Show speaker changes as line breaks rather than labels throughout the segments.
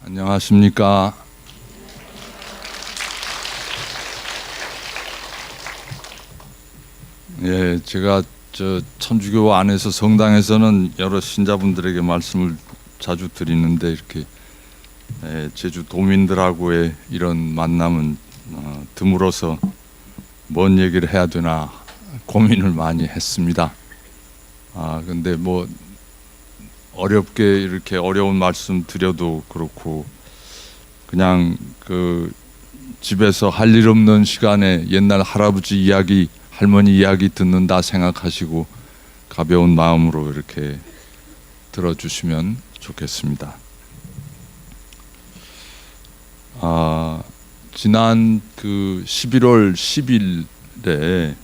안녕하십니까. 예, 제가 천주교 안에서 성당에서는 여러 신자분들에게 말씀을 자주 드리는데 이렇게 제주 도민들하고의 이런 만남은 드물어서 뭔 얘기를 해야 되나 고민을 많이 했습니다. 근데 뭐 어렵게 이렇게 어려운 말씀 드려도 그렇고 그냥 그 집에서 할 일 없는 시간에 옛날 할아버지 이야기, 할머니 이야기 듣는다 생각하시고 가벼운 마음으로 이렇게 들어주시면 좋겠습니다. 지난 그 11월 10일에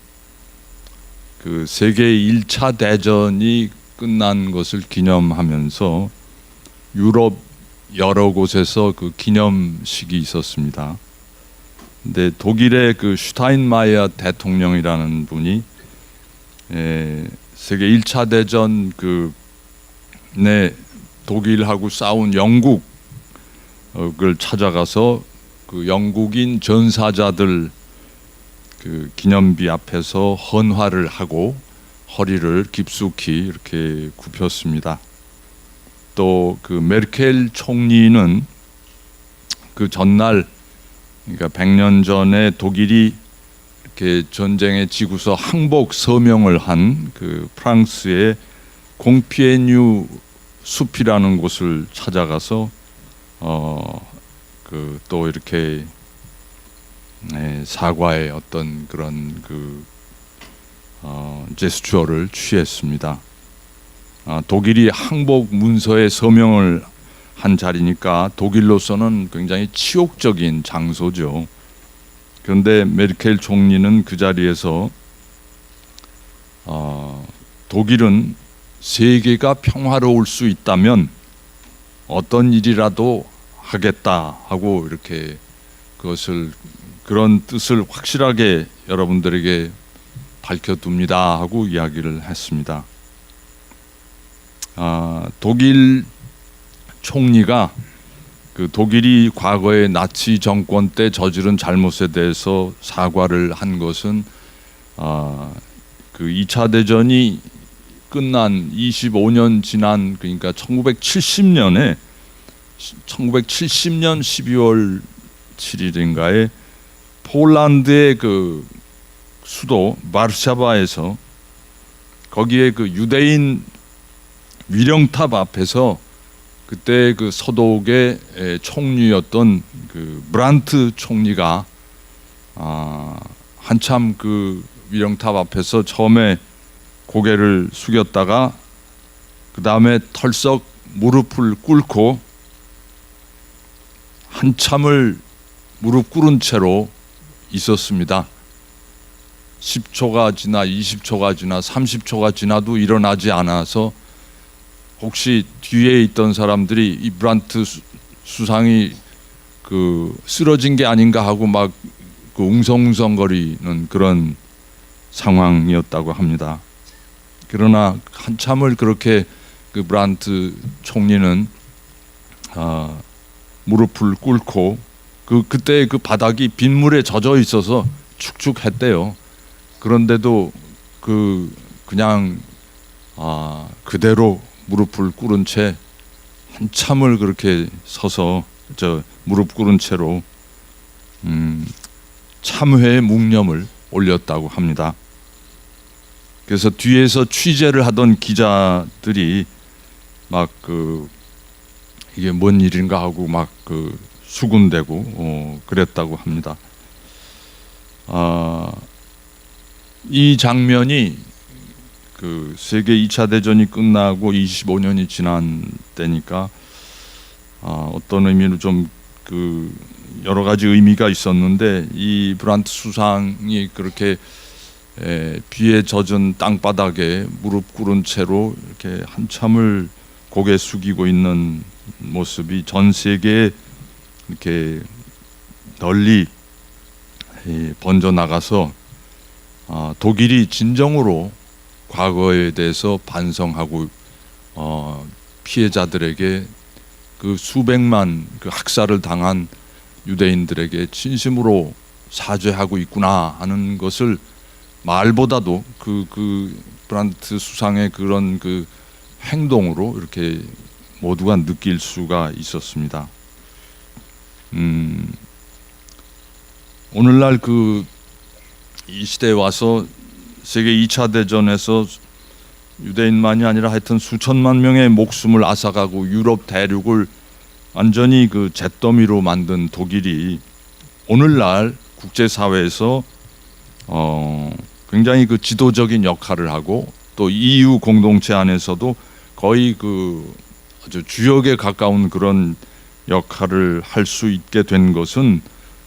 그 세계 1차 대전이 끝난 것을 기념하면서 유럽 여러 곳에서 그 기념식이 있었습니다. 근데 독일의 그 슈타인마이어 대통령이라는 분이 세계 1차 대전 내 독일하고 싸운 영국을 찾아가서 그 영국인 전사자들 그 기념비 앞에서 헌화를 하고 허리를 깊숙이 이렇게 굽혔습니다. 또 그 메르켈 총리는 그 전날, 그러니까 100년 전에 독일이 이렇게 전쟁에 지고서 항복 서명을 한 그 프랑스의 공피에뉴 숲이라는 곳을 찾아가서 그 또 이렇게 사과의 어떤 그런 제스처를 취했습니다. 독일이 항복 문서에 서명을 한 자리니까 독일로서는 굉장히 치욕적인 장소죠. 그런데 메르켈 총리는 그 자리에서 독일은 세계가 평화로울 수 있다면 어떤 일이라도 하겠다 하고 이렇게 그런 뜻을 확실하게 여러분들에게 밝혀둡니다 하고 이야기를 했습니다. 독일 총리가 그 독일이 과거에 나치 정권 때 저지른 잘못에 대해서 사과를 한 것은 그 2차 대전이 끝난 25년 지난, 그러니까 1970년 12월 7일인가에 폴란드의 그 수도 바르샤바에서 거기에 그 유대인 위령탑 앞에서 그때 그 서독의 총리였던 그 브란트 총리가 한참 그 위령탑 앞에서 처음에 고개를 숙였다가 그 다음에 털썩 무릎을 꿇고 한참을 무릎 꿇은 채로 있었습니다. 10초가 지나 20초가 지나 30초가 지나도 일어나지 않아서 혹시 뒤에 있던 사람들이 이 브란트 수상이 그 쓰러진 게 아닌가 하고 막 그 웅성웅성거리는 그런 상황이었다고 합니다. 그러나 한참을 그렇게 그 브란트 총리는 무릎을 꿇고 그때 그 바닥이 빗물에 젖어 있어서 축축했대요. 그런데도 그냥 그대로 무릎을 꿇은 채 한참을 그렇게 서서 무릎 꿇은 채로 참회의 묵념을 올렸다고 합니다. 그래서 뒤에서 취재를 하던 기자들이 막 이게 뭔 일인가 하고 막 수군대고 그랬다고 합니다. 이 장면이 그 세계 2차 대전이 끝나고 25년이 지난 때니까 어떤 의미로 좀 여러 가지 의미가 있었는데, 이 브란트 수상이 그렇게 비에 젖은 땅바닥에 무릎 꿇은 채로 이렇게 한참을 고개 숙이고 있는 모습이 전 세계에 이렇게 널리 번져 나가서 독일이 진정으로 과거에 대해서 반성하고 피해자들에게 그 그 수백만 그 학살을 당한 유대인들에게 진심으로 사죄하고 있구나 하는 것을 말보다도 그 브란트 수상의 그런 그 행동으로 이렇게 모두가 느낄 수가 있었습니다. 오늘날 이 시대에 와서 세계 2차 대전에서 유대인만이 아니라 하여튼 수천만 명의 목숨을 앗아가고 유럽 대륙을 완전히 그 잿더미로 만든 독일이 오늘날 국제사회에서 굉장히 그 지도적인 역할을 하고 또 EU 공동체 안에서도 거의 그 아주 주역에 가까운 그런 역할을 할 수 있게 된 것은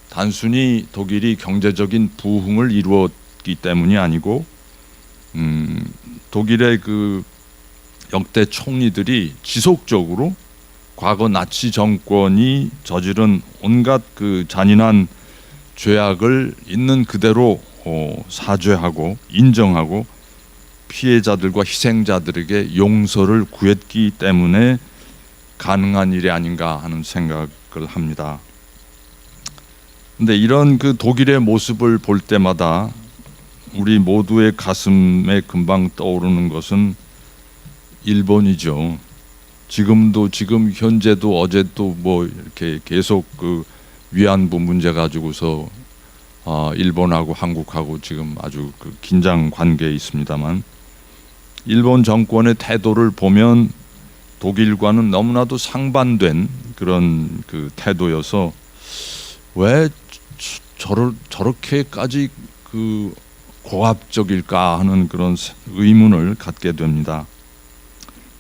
단순히 독일이 경제적인 부흥을 이루었기 때문이 아니고 독일의 그 역대 총리들이 지속적으로 과거 나치 정권이 저지른 온갖 그 잔인한 죄악을 있는 그대로 사죄하고 인정하고 피해자들과 희생자들에게 용서를 구했기 때문에 가능한 일이 아닌가 하는 생각을 합니다. 근데 이런 그 독일의 모습을 볼 때마다 우리 모두의 가슴에 금방 떠오르는 것은 일본이죠. 지금 현재도 어제도 뭐 이렇게 계속 그 위안부 문제 가지고서 일본하고 한국하고 지금 아주 그 긴장 관계에 있습니다만 일본 정권의 태도를 보면 독일과는 너무나도 상반된 그런 그 태도여서 왜 저렇게까지 그 고압적일까 하는 그런 의문을 갖게 됩니다.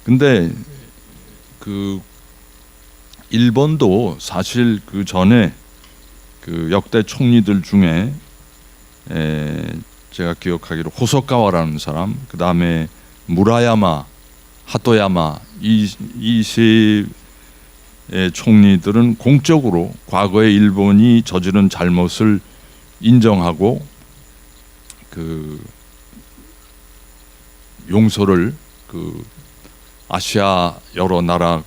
근데 그 일본도 사실 그 전에 그 역대 총리들 중에 제가 기억하기로 호소카와라는 사람, 그 다음에 무라야마, 하토야마 이 세 총리들은 공적으로 과거에 일본이 저지른 잘못을 인정하고 그 용서를 그 아시아 여러 나라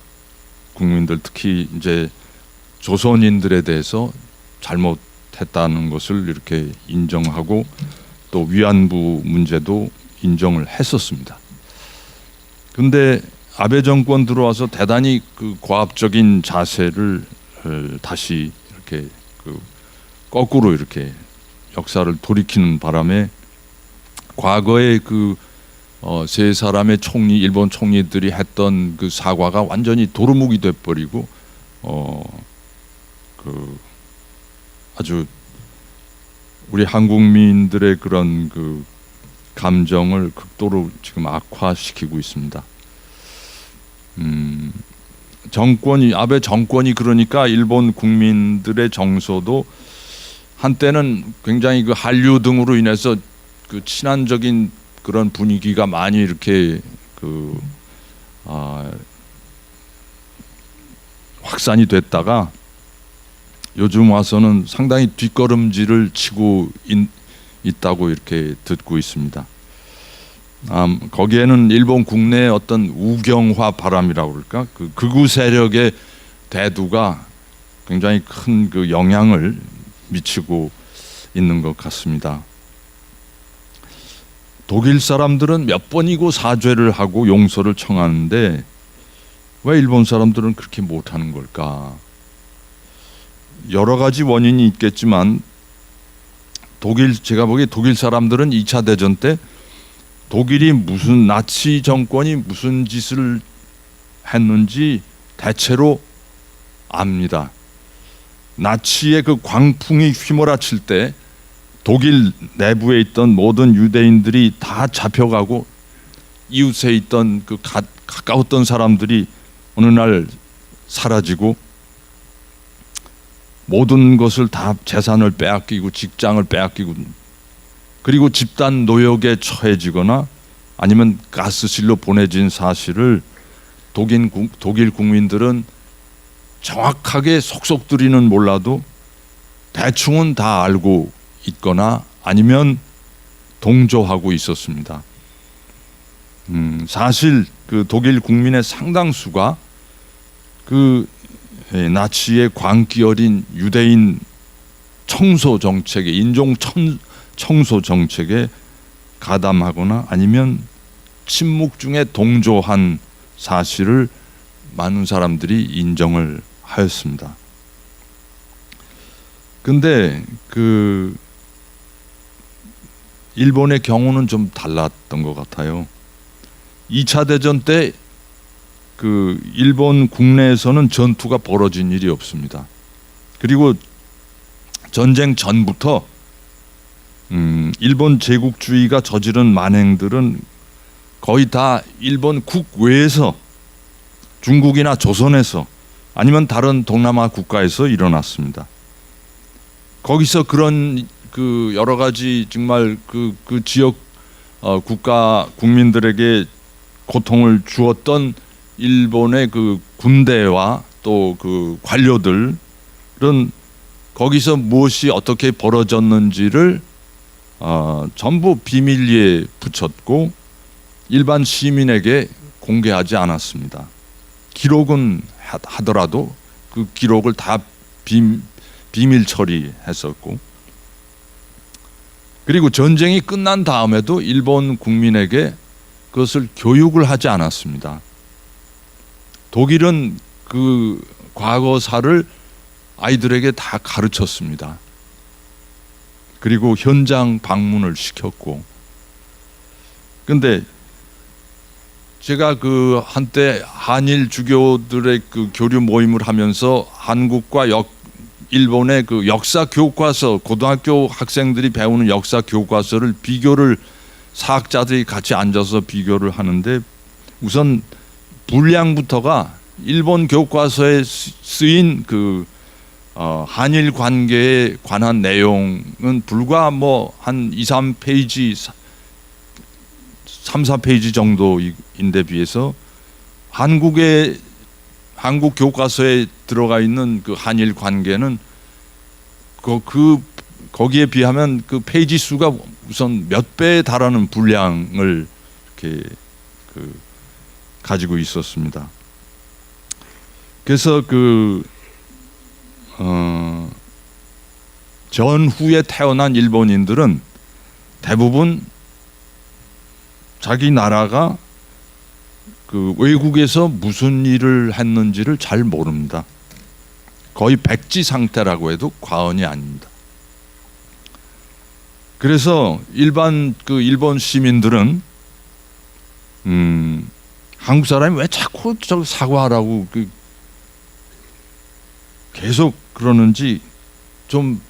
국민들 특히 이제 조선인들에 대해서 잘못했다는 것을 이렇게 인정하고 또 위안부 문제도 인정을 했었습니다. 근데 아베 정권 들어와서 대단히 그 고압적인 자세를 다시 이렇게 그 거꾸로 이렇게 역사를 돌이키는 바람에 과거에 그 세 사람의 일본 총리들이 했던 그 사과가 완전히 도루묵이 돼버리고 그 아주 우리 한국민들의 그런 그 감정을 극도로 지금 악화시키고 있습니다. 아베 정권이 그러니까 일본 국민들의 정서도 한때는 굉장히 그 한류 등으로 인해서 그 친한적인 그런 분위기가 많이 이렇게 확산이 됐다가 요즘 와서는 상당히 뒷걸음질을 치고 있다고 이렇게 듣고 있습니다. 거기에는 일본 국내의 어떤 우경화 바람이라고 그럴까? 그 극우 세력의 대두가 굉장히 큰 그 영향을 미치고 있는 것 같습니다. 독일 사람들은 몇 번이고 사죄를 하고 용서를 청하는데 왜 일본 사람들은 그렇게 못하는 걸까? 여러 가지 원인이 있겠지만 제가 보기에 독일 사람들은 2차 대전 때 독일이 나치 정권이 무슨 짓을 했는지 대체로 압니다. 나치의 그 광풍이 휘몰아칠 때 독일 내부에 있던 모든 유대인들이 다 잡혀가고 이웃에 있던 그 가까웠던 사람들이 어느 날 사라지고 모든 것을 다 재산을 빼앗기고 직장을 빼앗기고 그리고 집단 노역에 처해지거나 아니면 가스실로 보내진 사실을 독일 국민들은 정확하게 속속들이는 몰라도 대충은 다 알고 있거나 아니면 동조하고 있었습니다. 사실 그 독일 국민의 상당수가 그 나치의 광기 어린 유대인 청소 정책에, 인종 청소 정책에 가담하거나 아니면 침묵 중에 동조한 사실을 많은 사람들이 인정을 하였습니다. 근데 그 일본의 경우는 좀 달랐던 것 같아요. 2차 대전 때 그 일본 국내에서는 전투가 벌어진 일이 없습니다. 그리고 전쟁 전부터 일본 제국주의가 저지른 만행들은 거의 다 일본 국외에서, 중국이나 조선에서 아니면 다른 동남아 국가에서 일어났습니다. 거기서 그런 그 여러 가지 정말 그 지역 국가 국민들에게 고통을 주었던 일본의 그 군대와 또 그 관료들은 거기서 무엇이 어떻게 벌어졌는지를 전부 비밀리에 붙였고 일반 시민에게 공개하지 않았습니다. 기록은 하더라도 그 기록을 다 비밀 처리했었고, 그리고 전쟁이 끝난 다음에도 일본 국민에게 그것을 교육을 하지 않았습니다. 독일은 그 과거사를 아이들에게 다 가르쳤습니다. 그리고 현장 방문을 시켰고. 근데 제가 그 한때 한일 주교들의 그 교류 모임을 하면서 한국과 일본의 그 역사 교과서, 고등학교 학생들이 배우는 역사 교과서를 비교를, 사학자들이 같이 앉아서 비교를 하는데 우선 분량부터가 일본 교과서에 쓰인 그 한일 관계에 관한 내용은 불과 뭐 한 2, 3페이지, 3, 4페이지 정도인데 비해서 한국 교과서에 들어가 있는 그 한일 관계는 거기에 비하면 그 페이지 수가 우선 몇 배에 달하는 분량을 이렇게 가지고 있었습니다. 그래서 전후에 태어난 일본인들은 대부분 자기 나라가 그 외국에서 무슨 일을 했는지를 잘 모릅니다. 거의 백지 상태라고 해도 과언이 아닙니다. 그래서 일반 그 일본 시민들은 한국 사람이 왜 자꾸 저 사과하라고 계속 그러는지 좀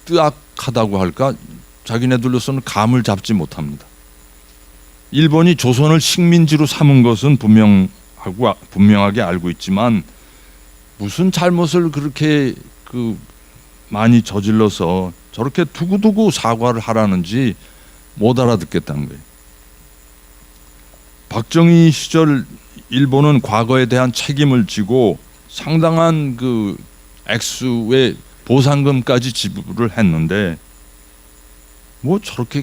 뜨악하다고 할까, 자기네들로서는 감을 잡지 못합니다. 일본이 조선을 식민지로 삼은 것은 분명하게 알고 있지만 무슨 잘못을 그렇게 많이 저질러서 저렇게 두고두고 사과를 하라는지 못 알아듣겠다는 거예요. 박정희 시절 일본은 과거에 대한 책임을 지고 상당한 그 액수의 보상금까지 지불을 했는데 뭐 저렇게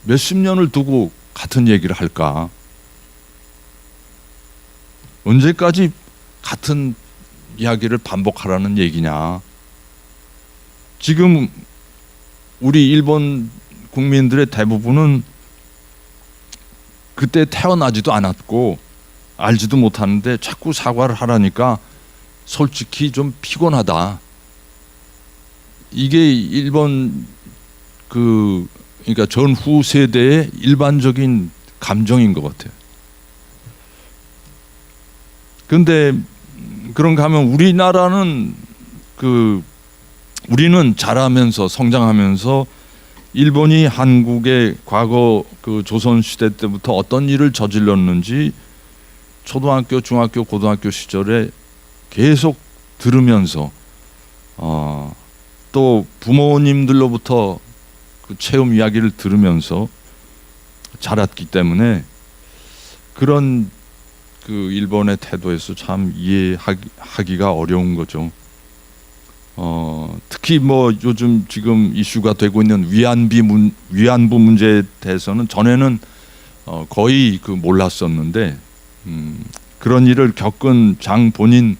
몇십 년을 두고 같은 얘기를 할까? 언제까지 같은 이야기를 반복하라는 얘기냐? 지금 우리 일본 국민들의 대부분은 그때 태어나지도 않았고 알지도 못하는데 자꾸 사과를 하라니까 솔직히 좀 피곤하다. 이게 일본 그러니까 전후 세대의 일반적인 감정인 것 같아요. 그런데 그런가 하면 우리나라는 우리는 자라면서 성장하면서 일본이 한국의 과거 그 조선 시대 때부터 어떤 일을 저질렀는지 초등학교, 중학교, 고등학교 시절에 계속 들으면서 또 부모님들로부터 그 체험 이야기를 들으면서 자랐기 때문에 그런 그 일본의 태도에서 참 이해하기가 어려운 거죠. 특히 뭐 요즘 지금 이슈가 되고 있는 위안부 문제에 대해서는 전에는 거의 몰랐었는데 그런 일을 겪은 장 본인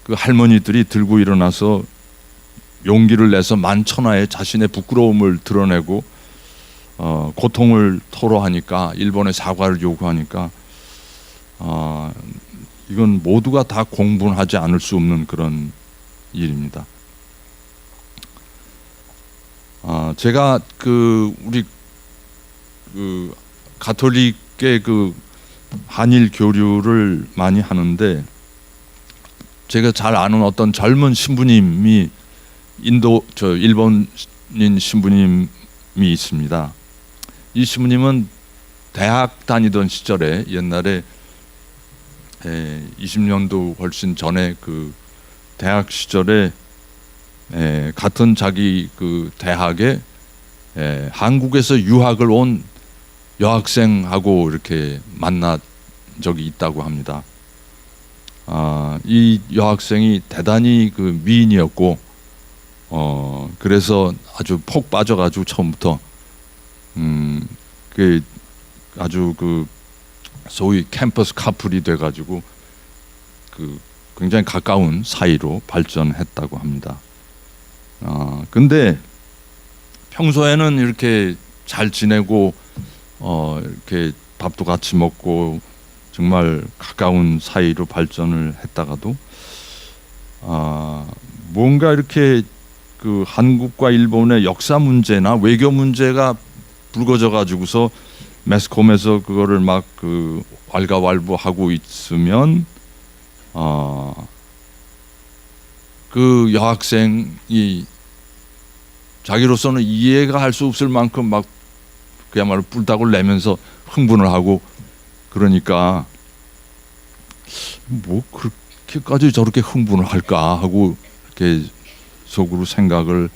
그 할머니들이 들고 일어나서 용기를 내서 만천하에 자신의 부끄러움을 드러내고 고통을 토로하니까, 일본에 사과를 요구하니까 이건 모두가 다 공분하지 않을 수 없는 그런 일입니다. 제가 우리 가톨릭의 한일 교류를 많이 하는데, 제가 잘 아는 어떤 젊은 신부님이 일본인 신부님이 있습니다. 이 신부님은 대학 다니던 시절에, 옛날에 20년도 훨씬 전에 대학 시절에 같은 자기 대학에 한국에서 유학을 온 여학생하고 이렇게 만난 적이 있다고 합니다. 이 여학생이 대단히 미인이었고, 그래서 아주 폭 빠져가지고 처음부터 아주 소위 캠퍼스 커플이 돼가지고 굉장히 가까운 사이로 발전했다고 합니다. 근데 평소에는 이렇게 잘 지내고 이렇게 밥도 같이 먹고 정말 가까운 사이로 발전을 했다가도 뭔가 이렇게 한국과 일본의 역사 문제나 외교 문제가 불거져 가지고서 매스컴에서 그거를 막 왈가왈부하고 있으면 그 여학생이 자기로서는 이해가 할 수 없을 만큼 막 그야말로 뿔딱을 내면서 흥분을 하고, 그러니까 뭐 그렇게까지 저렇게 흥분을 할까 하고 이렇게 속으로 생각을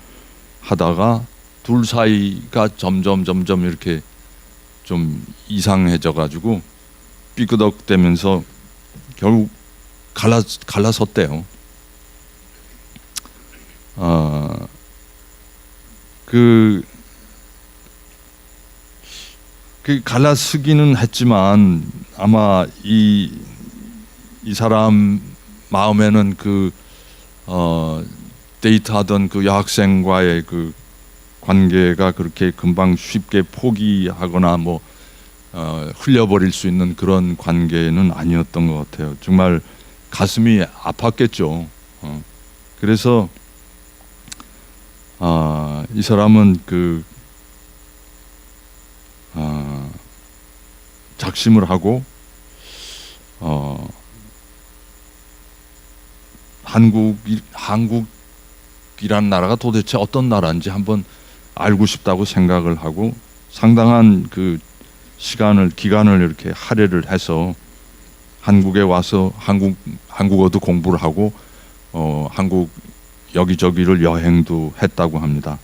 하다가 둘 사이가 점점 이렇게 좀 이상해져 가지고 삐끄덕대면서 결국 갈라섰대요. 갈라서기는 했지만 아마 이 사람 마음에는 데이트하던 여학생과의 관계가 그렇게 금방 쉽게 포기하거나 뭐 흘려버릴 수 있는 그런 관계는 아니었던 것 같아요. 정말 가슴이 아팠겠죠. 그래서 이 사람은 작심을 하고 한국이란 나라가 도대체 어떤 나라인지 한번 알고 싶다고 생각을 하고, 상당한 기간을 이렇게 할애를 해서 한국에 와서 한국어도 공부를 하고 한국 여기저기를 여행도 했다고 합니다.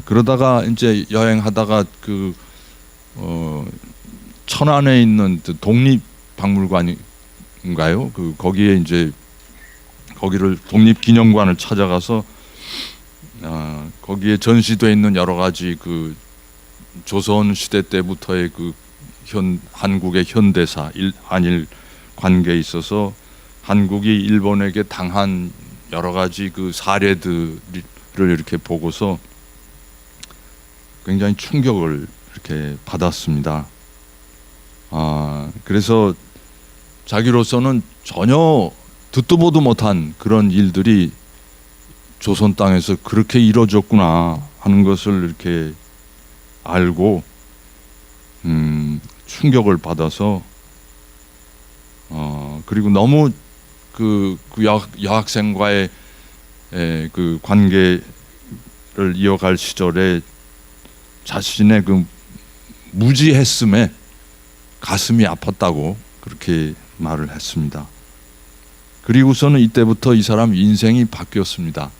그러다가 이제 여행하다가 천안에 있는 독립박물관인가요? 거기에 이제 거기를 독립기념관을 찾아가서 거기에 전시되어 있는 여러 가지 조선 시대 때부터의 한국의 현대사, 한일 관계에 있어서 한국이 일본에게 당한 여러 가지 사례들을 이렇게 보고서 굉장히 충격을 이렇게 받았습니다. 그래서 자기로서는 전혀 듣도 보도 못한 그런 일들이 조선 땅에서 그렇게 이루어졌구나 하는 것을 이렇게 알고 충격을 받아서 그리고 너무 여학생과의 관계를 이어갈 시절에 자신의 무지했음에 가슴이 아팠다고 그렇게 말을 했습니다. 그리고서는 이때부터 이 사람 인생이 바뀌었습니다.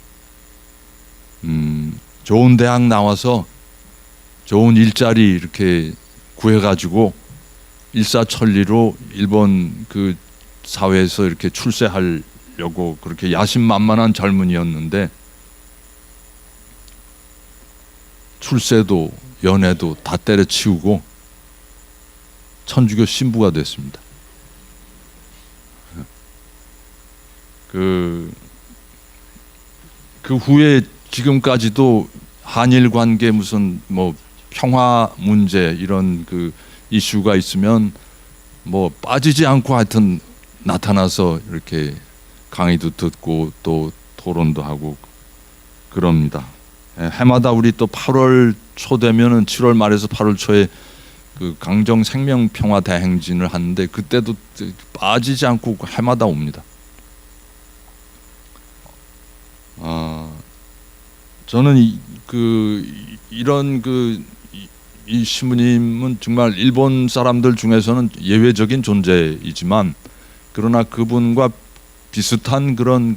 좋은 대학 나와서 좋은 일자리 이렇게 구해가지고 일사천리로 일본 사회에서 이렇게 출세하려고 그렇게 야심만만한 젊은이였는데, 출세도 연애도 다 때려치우고 천주교 신부가 됐습니다. 그 후에 지금까지도 한일 관계 무슨 뭐 평화 문제 이런 그 이슈가 있으면 뭐 빠지지 않고 하여튼 나타나서 이렇게 강의도 듣고 또 토론도 하고 그럽니다. 해마다 우리 또 8월 초 되면은 7월 말에서 8월 초에 그 강정 생명 평화 대행진을 하는데 그때도 빠지지 않고 해마다 옵니다. 저는 이런 이 신부님은 정말 일본 사람들 중에서는 예외적인 존재이지만 그러나 그분과 비슷한 그런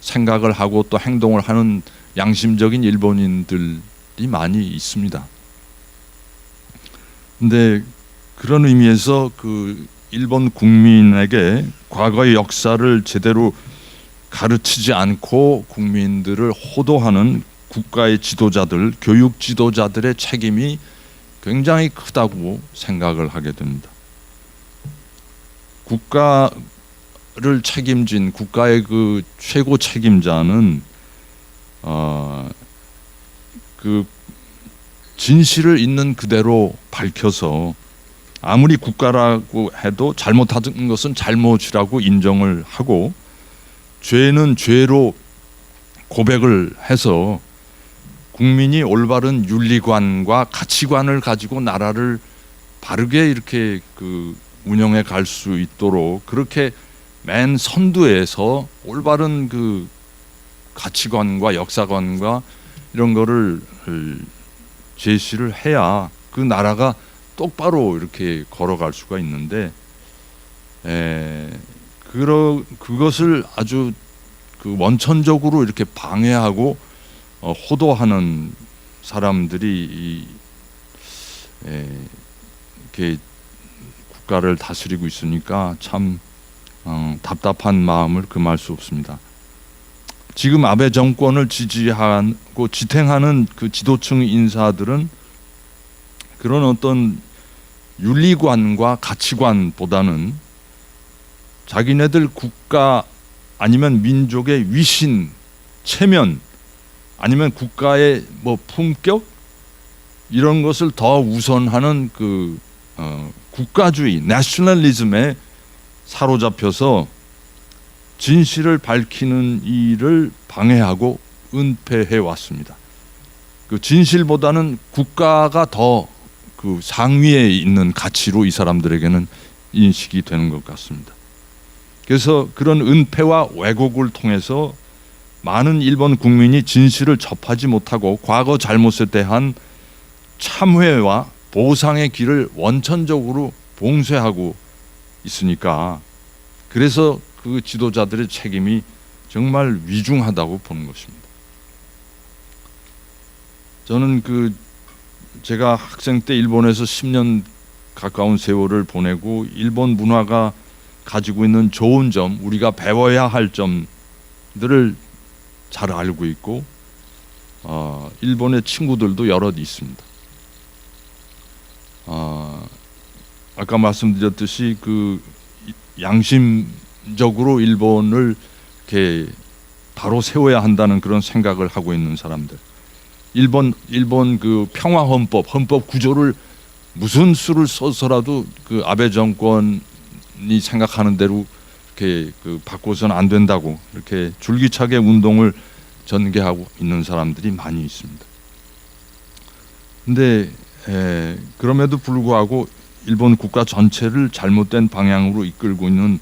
생각을 하고 또 행동을 하는 양심적인 일본인들이 많이 있습니다. 근데 그런 의미에서 그 일본 국민에게 과거의 역사를 제대로 가르치지 않고 국민들을 호도하는 국가의 지도자들, 교육 지도자들의 책임이 굉장히 크다고 생각을 하게 됩니다. 국가를 책임진 국가의 그 최고 책임자는 그 진실을 있는 그대로 밝혀서 아무리 국가라고 해도 잘못한 것은 잘못이라고 인정을 하고 죄는 죄로 고백을 해서 국민이 올바른 윤리관과 가치관을 가지고 나라를 바르게 이렇게 운영해 갈 수 있도록 그렇게 맨 선두에서 올바른 그 가치관과 역사관과 이런 거를 제시를 해야 그 나라가 똑바로 이렇게 걸어갈 수가 있는데 그것을 아주 원천적으로 이렇게 방해하고 호도하는 사람들이 이렇게 국가를 다스리고 있으니까 참 답답한 마음을 금할 수 없습니다. 지금 아베 정권을 지지하고 지탱하는 그 지도층 인사들은 그런 어떤 윤리관과 가치관보다는 자기네들 국가 아니면 민족의 위신, 체면 아니면 국가의 뭐 품격 이런 것을 더 우선하는 국가주의, 내셔널리즘에 사로잡혀서 진실을 밝히는 일을 방해하고 은폐해 왔습니다. 그 진실보다는 국가가 더 상위에 있는 가치로 이 사람들에게는 인식이 되는 것 같습니다. 그래서 그런 은폐와 왜곡을 통해서 많은 일본 국민이 진실을 접하지 못하고 과거 잘못에 대한 참회와 보상의 길을 원천적으로 봉쇄하고 있으니까 그래서 그 지도자들의 책임이 정말 위중하다고 보는 것입니다. 저는 제가 학생 때 일본에서 10년 가까운 세월을 보내고 일본 문화가 가지고 있는 좋은 점, 우리가 배워야 할 점들을 잘 알고 있고 일본의 친구들도 여럿 있습니다. 아까 말씀드렸듯이 양심적으로 일본을 이렇게 바로 세워야 한다는 그런 생각을 하고 있는 사람들. 일본 평화 헌법 구조를 무슨 수를 써서라도 아베 정권이 생각하는 대로 이렇게 바꿔서는 안 된다고 이렇게 줄기차게 운동을 전개하고 있는 사람들이 많이 있습니다. 근데 그럼에도 불구하고 일본 국가 전체를 잘못된 방향으로 이끌고 있는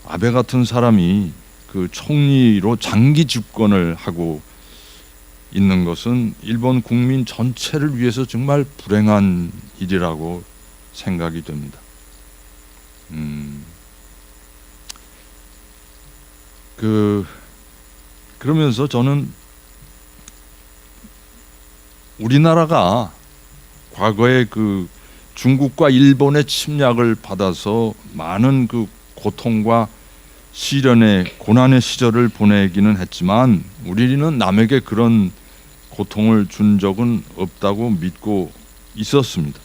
아베 같은 사람이 총리로 장기 집권을 하고 있는 것은 일본 국민 전체를 위해서 정말 불행한 일이라고 생각이 됩니다. 그러면서 저는 우리나라가 과거에 중국과 일본의 침략을 받아서 많은 고통과 시련의 고난의 시절을 보내기는 했지만 우리는 남에게 그런 고통을 준 적은 없다고 믿고 있었습니다.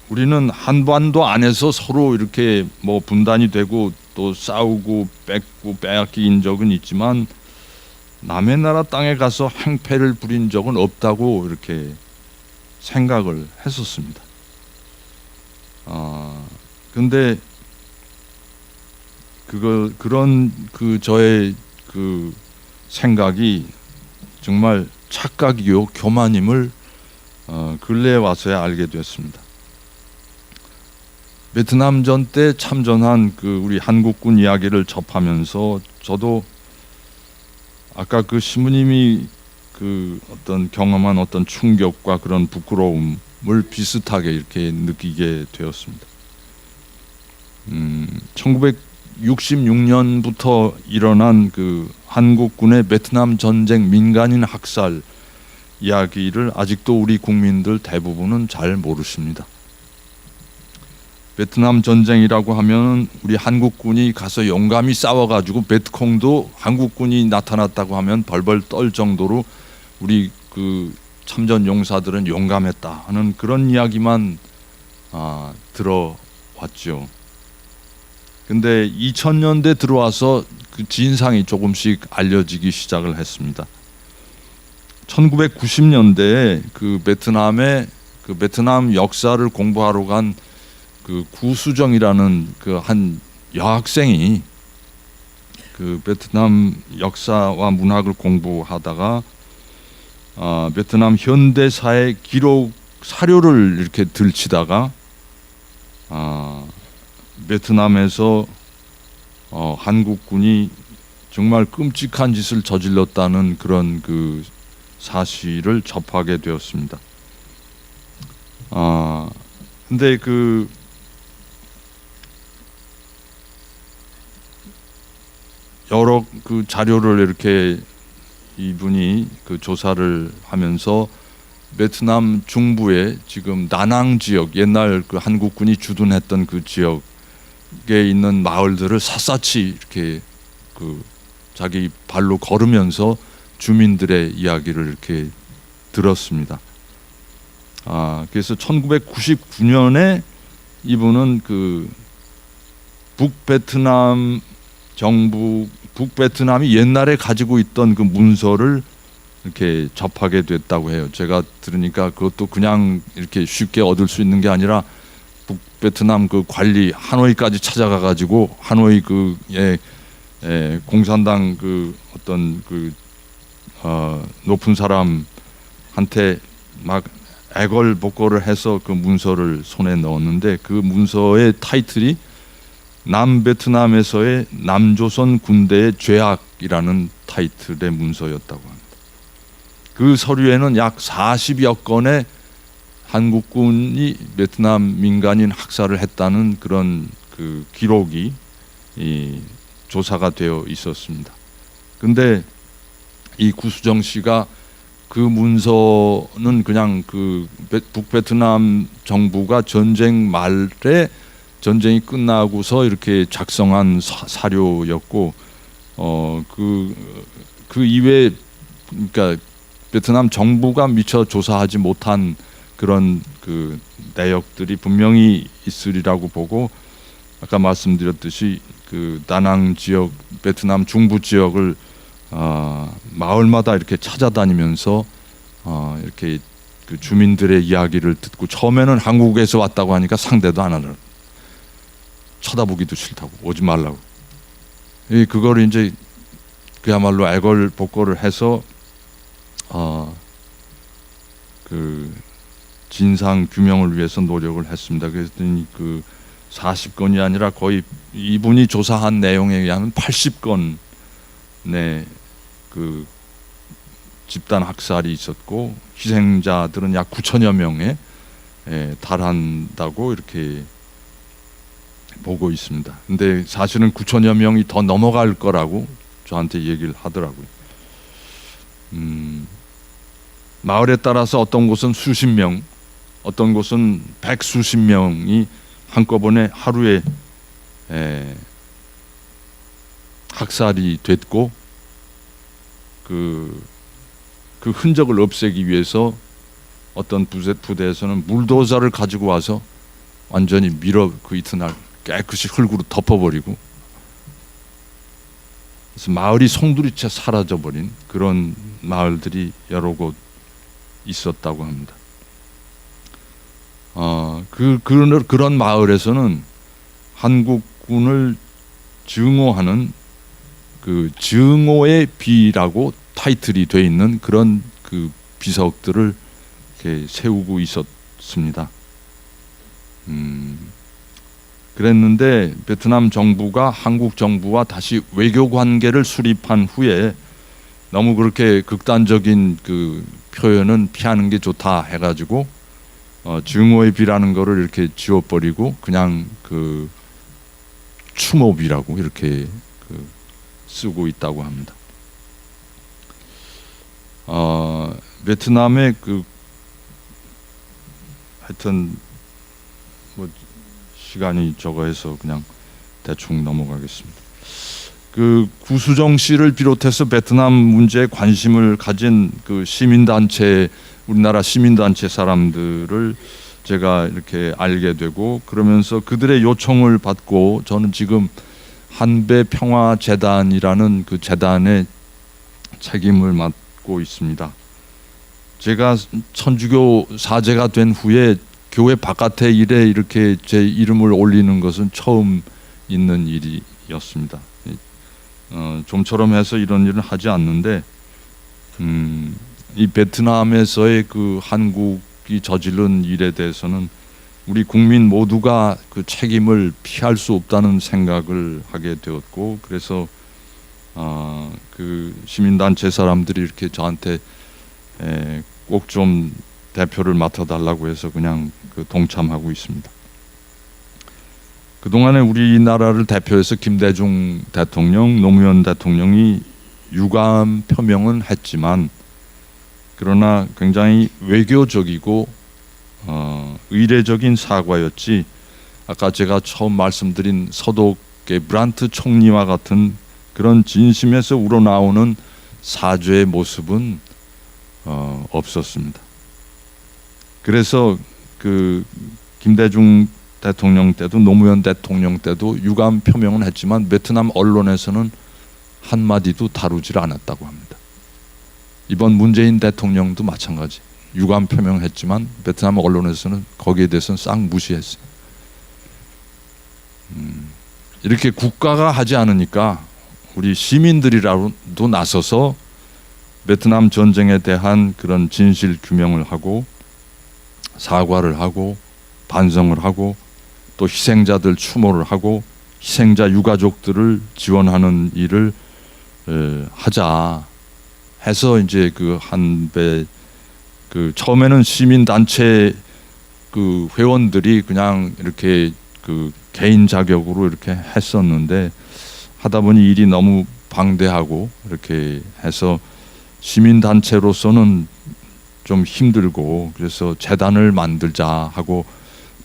우리는 한반도 안에서 서로 이렇게 분단이 되고 또 싸우고 뺏고 빼앗긴 적은 있지만 남의 나라 땅에 가서 행패를 부린 적은 없다고 이렇게 생각을 했었습니다. 근데 그런 저의 그 생각이 정말 착각이요 교만임을 근래에 와서야 알게 됐습니다. 베트남전 때 참전한 우리 한국군 이야기를 접하면서 저도 아까 신부님이 어떤 경험한 어떤 충격과 그런 부끄러움을 비슷하게 이렇게 느끼게 되었습니다. 1966년부터 일어난 한국군의 베트남 전쟁 민간인 학살 이야기를 아직도 우리 국민들 대부분은 잘 모르십니다. 베트남 전쟁이라고 하면 우리 한국군이 가서 용감히 싸워가지고 베트콩도 한국군이 나타났다고 하면 벌벌 떨 정도로 우리 참전 용사들은 용감했다 하는 그런 이야기만 들어왔죠. 근데 2000년대 들어와서 진상이 조금씩 알려지기 시작을 했습니다. 1990년대에 베트남 역사를 공부하러 간 구수정이라는 한 여학생이 베트남 역사와 문학을 공부하다가 베트남 현대사의 기록 사료를 이렇게 들치다가 베트남에서 한국군이 정말 끔찍한 짓을 저질렀다는 그런 사실을 접하게 되었습니다. 근데 여러 자료를 이렇게 이분이 조사를 하면서 베트남 중부의 지금 다낭 지역, 옛날 한국군이 주둔했던 지역에 있는 마을들을 샅샅이 이렇게 자기 발로 걸으면서 주민들의 이야기를 이렇게 들었습니다. 그래서 1999년에 이분은 북베트남 정부, 북베트남이 옛날에 가지고 있던 문서를 이렇게 접하게 됐다고 해요. 제가 들으니까 그것도 그냥 이렇게 쉽게 얻을 수 있는 게 아니라 북베트남 관리 하노이까지 찾아가 가지고 하노이 공산당 어떤 높은 사람한테 막 애걸복걸을 해서 문서를 손에 넣었는데 그 문서의 타이틀이 남베트남에서의 남조선 군대의 죄악이라는 타이틀의 문서였다고 합니다. 그 서류에는 약 40여 건의 한국군이 베트남 민간인 학살을 했다는 그런 기록이 조사가 되어 있었습니다. 근데 이 구수정 씨가 그 문서는 그냥 북베트남 정부가 전쟁 말에 전쟁이 끝나고서 이렇게 작성한 사료였고 그 이외에 그러니까 베트남 정부가 미처 조사하지 못한 그런 내역들이 분명히 있으리라고 보고 아까 말씀드렸듯이 다낭 지역 베트남 중부 지역을 마을마다 이렇게 찾아다니면서 이렇게 주민들의 이야기를 듣고 처음에는 한국에서 왔다고 하니까 상대도 안 하더라고요. 쳐다보기도 싫다고 오지 말라고. 그걸 이제 그야말로 애걸복걸을 해서 진상 규명을 위해서 노력을 했습니다. 그랬더니 40건이 아니라 거의 이분이 조사한 내용에 의하면 80건의 집단 학살이 있었고 희생자들은 약 9천여 명에 달한다고 이렇게 보고 있습니다. 근데 사실은 9천여 명이 더 넘어갈 거라고 저한테 얘기를 하더라고요. 마을에 따라서 어떤 곳은 수십 명, 어떤 곳은 백수십 명이 한꺼번에 하루에 학살이 됐고 그 흔적을 없애기 위해서 어떤 부대에서는 물도자를 가지고 와서 완전히 밀어 그 이튿날 깨끗이 흙으로 덮어버리고 그래서 마을이 송두리째 사라져버린 그런 마을들이 여러 곳 있었다고 합니다. 그런 마을에서는 한국군을 증오하는 그 증오의 비라고 타이틀이 돼 있는 그런 그 비석들을 이렇게 세우고 있었습니다. 그랬는데 베트남 정부가 한국 정부와 다시 외교 관계를 수립한 후에 너무 그렇게 극단적인 그 표현은 피하는 게 좋다 해가지고 증오의 비라는 거를 이렇게 지워버리고 그냥 그 추모비라고 이렇게 쓰고 있다고 합니다. 베트남의 하여튼 뭐 시간이 적어서 그냥 대충 넘어가겠습니다. 그 구수정 씨를 비롯해서 베트남 문제에 관심을 가진 그 시민단체, 우리나라 시민단체 사람들을 제가 이렇게 알게 되고, 그러면서 그들의 요청을 받고 저는 지금 한배평화재단이라는 그 재단의 책임을 맡고 있습니다. 제가 천주교 사제가 된 후에 교회 바깥의 일에 이렇게 제 이름을 올리는 것은 처음 있는 일이었습니다. 좀처럼 해서 이런 일은 하지 않는데, 이 베트남에서의 그 한국이 저지른 일에 대해서는 우리 국민 모두가 그 책임을 피할 수 없다는 생각을 하게 되었고, 그래서 그 시민단체 사람들이 이렇게 저한테 꼭 좀 대표를 맡아달라고 해서 그냥 동참하고 있습니다. 그동안에 우리나라를 대표해서 김대중 대통령, 노무현 대통령이 유감 표명은 했지만, 그러나 굉장히 외교적이고 의례적인 사과였지, 아까 제가 처음 말씀드린 서독의 브란트 총리와 같은 그런 진심에서 우러나오는 사죄의 모습은 없었습니다. 그래서 그 김대중 대통령 때도 노무현 대통령 때도 유감 표명은 했지만 베트남 언론에서는 한마디도 다루질 않았다고 합니다. 이번 문재인 대통령도 마찬가지, 유감 표명했지만 베트남 언론에서는 거기에 대해서는 싹 무시했어요. 이렇게 국가가 하지 않으니까 우리 시민들이라도 나서서 베트남 전쟁에 대한 그런 진실 규명을 하고 사과를 하고 반성을 하고 또 희생자들 추모를 하고 희생자 유가족들을 지원하는 일을 하자 해서 이제 그 한배 그 처음에는 시민단체 그 회원들이 그냥 이렇게 그 개인 자격으로 이렇게 했었는데, 하다 보니 일이 너무 방대하고 이렇게 해서 시민단체로서는 좀 힘들고, 그래서 재단을 만들자 하고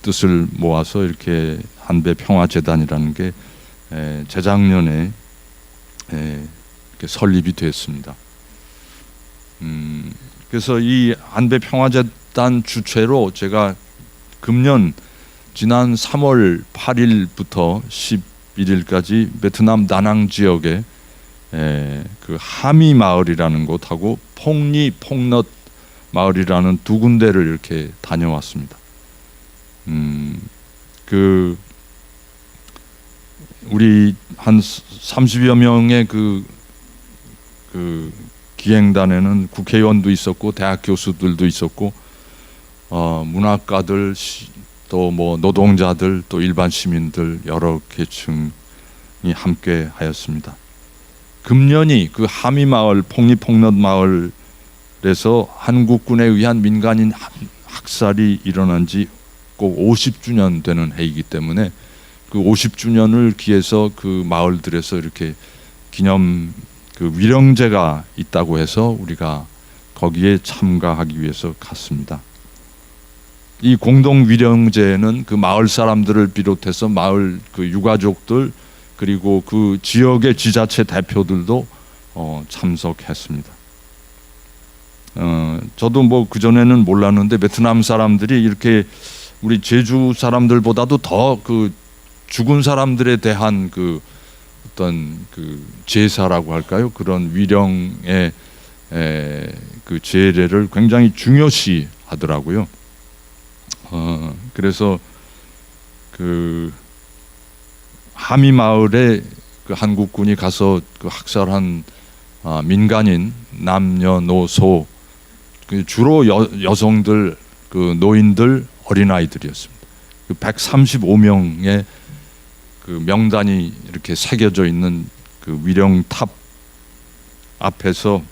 뜻을 모아서 이렇게 한배평화재단이라는 게 재작년에 이렇게 설립이 됐습니다. 그래서 이 한배평화재단 주최로 제가 금년 지난 3월 8일부터 11일까지 베트남 다낭 지역에 그 하미 마을이라는 곳하고 폭리 폭넛 마을이라는 두 군데를 이렇게 다녀왔습니다. 그 우리 한 30여 명의 그 기행단에는 국회의원도 있었고 대학 교수들도 있었고 문학가들 또 뭐 노동자들 또 일반 시민들 여러 계층이 함께 하였습니다. 금년이 그 하미 마을 폭리 폭넛 마을에서 한국군에 의한 민간인 학살이 일어난 지 꼭 50주년 되는 해이기 때문에 그 50주년을 기해서 그 마을들에서 이렇게 기념 그 위령제가 있다고 해서 우리가 거기에 참가하기 위해서 갔습니다. 이 공동 위령제에는 그 마을 사람들을 비롯해서 마을 그 유가족들 그리고 그 지역의 지자체 대표들도 참석했습니다. 저도 뭐 그전에는 몰랐는데 베트남 사람들이 이렇게 우리 제주 사람들보다도 더 그 죽은 사람들에 대한 그 어떤 그 제사라고 할까요? 그런 위령의 그 제례를 굉장히 중요시 하더라고요. 그래서 그 하미 마을에 그 한국군이 가서 그 학살한 민간인 남녀노소, 주로 여성들, 그 노인들, 어린아이들이었습니다. 그 135명의 그 명단이 이렇게 새겨져 있는 그 위령탑 앞에서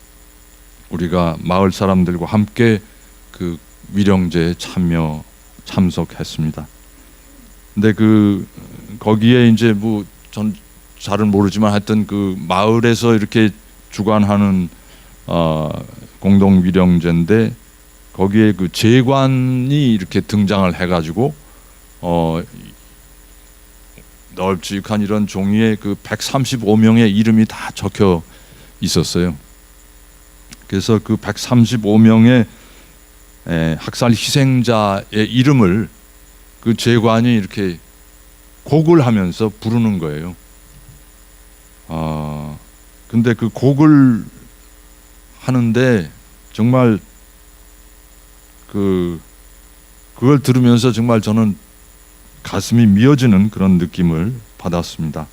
우리가 마을 사람들과 함께 그 위령제에 참석했습니다. 근데 그 거기에 이제 뭐 전 잘은 모르지만 하여튼 그 마을에서 이렇게 주관하는 공동 위령제인데, 거기에 그 제관이 이렇게 등장을 해가지고 널찍한 이런 종이에 그 135명의 이름이 다 적혀 있었어요. 그래서 그 135명의 학살 희생자의 이름을 그 제관이 이렇게 곡을 하면서 부르는 거예요. 근데 그 곡을 하는데 정말 그걸 들으면서 정말 저는 가슴이 미어지는 그런 느낌을 받았습니다.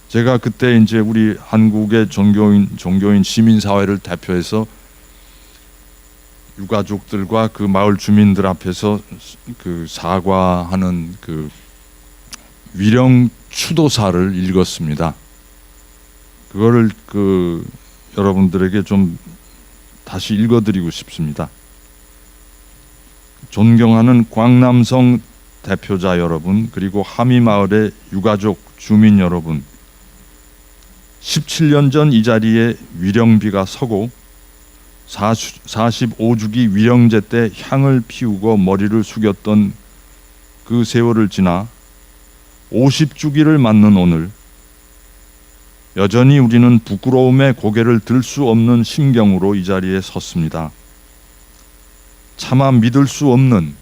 제가 그때 이제 우리 한국의 종교인 시민사회를 대표해서 유가족들과 그 마을 주민들 앞에서 그 사과하는 그 위령 추도사를 읽었습니다. 그거를 그 여러분들에게 좀 다시 읽어드리고 싶습니다. 존경하는 광남성 대표자 여러분, 그리고 하미 마을의 유가족 주민 여러분, 17년 전 이 자리에 위령비가 서고 45주기 위령제 때 향을 피우고 머리를 숙였던 그 세월을 지나 50주기를 맞는 오늘, 여전히 우리는 부끄러움에 고개를 들 수 없는 심경으로 이 자리에 섰습니다. 차마 믿을 수 없는,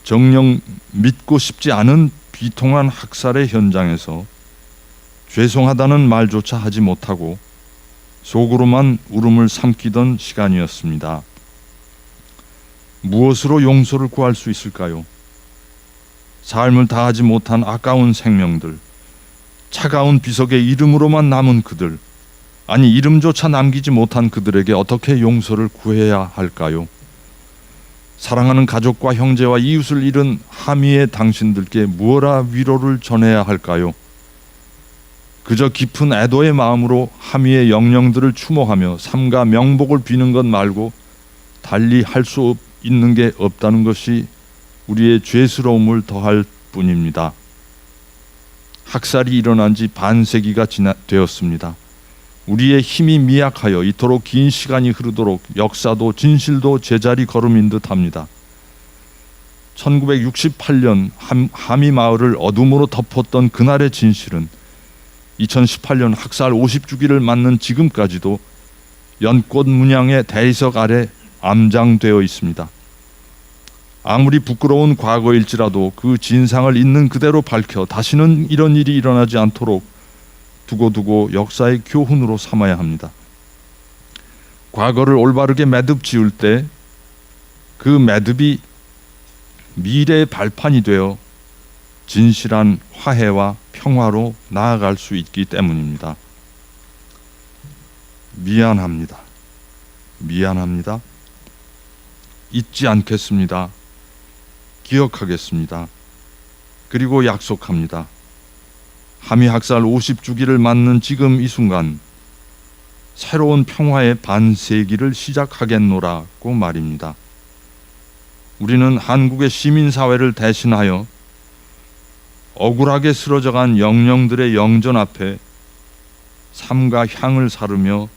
정녕 믿고 싶지 않은 비통한 학살의 현장에서 죄송하다는 말조차 하지 못하고 속으로만 울음을 삼키던 시간이었습니다. 무엇으로 용서를 구할 수 있을까요? 삶을 다하지 못한 아까운 생명들, 차가운 비석의 이름으로만 남은 그들, 아니 이름조차 남기지 못한 그들에게 어떻게 용서를 구해야 할까요? 사랑하는 가족과 형제와 이웃을 잃은 하미의 당신들께 무엇라 위로를 전해야 할까요? 그저 깊은 애도의 마음으로 하미의 영령들을 추모하며 삼가 명복을 비는 것 말고 달리 할 수 있는 게 없다는 것이 우리의 죄스러움을 더할 뿐입니다. 학살이 일어난 지 반세기가 되었습니다. 우리의 힘이 미약하여 이토록 긴 시간이 흐르도록 역사도 진실도 제자리 걸음인 듯 합니다. 1968년 하미 마을을 어둠으로 덮었던 그날의 진실은 2018년 학살 50주기를 맞는 지금까지도 연꽃 문양의 대리석 아래 암장되어 있습니다. 아무리 부끄러운 과거일지라도 그 진상을 있는 그대로 밝혀 다시는 이런 일이 일어나지 않도록 두고두고 역사의 교훈으로 삼아야 합니다. 과거를 올바르게 매듭 지을 때 그 매듭이 미래의 발판이 되어 진실한 화해와 평화로 나아갈 수 있기 때문입니다. 미안합니다. 미안합니다. 잊지 않겠습니다. 기억하겠습니다. 그리고 약속합니다. 하미 학살 50주기를 맞는 지금 이 순간 새로운 평화의 반세기를 시작하겠노라고 말입니다. 우리는 한국의 시민사회를 대신하여 억울하게 쓰러져간 영령들의 영전 앞에 삼가 향을 사르며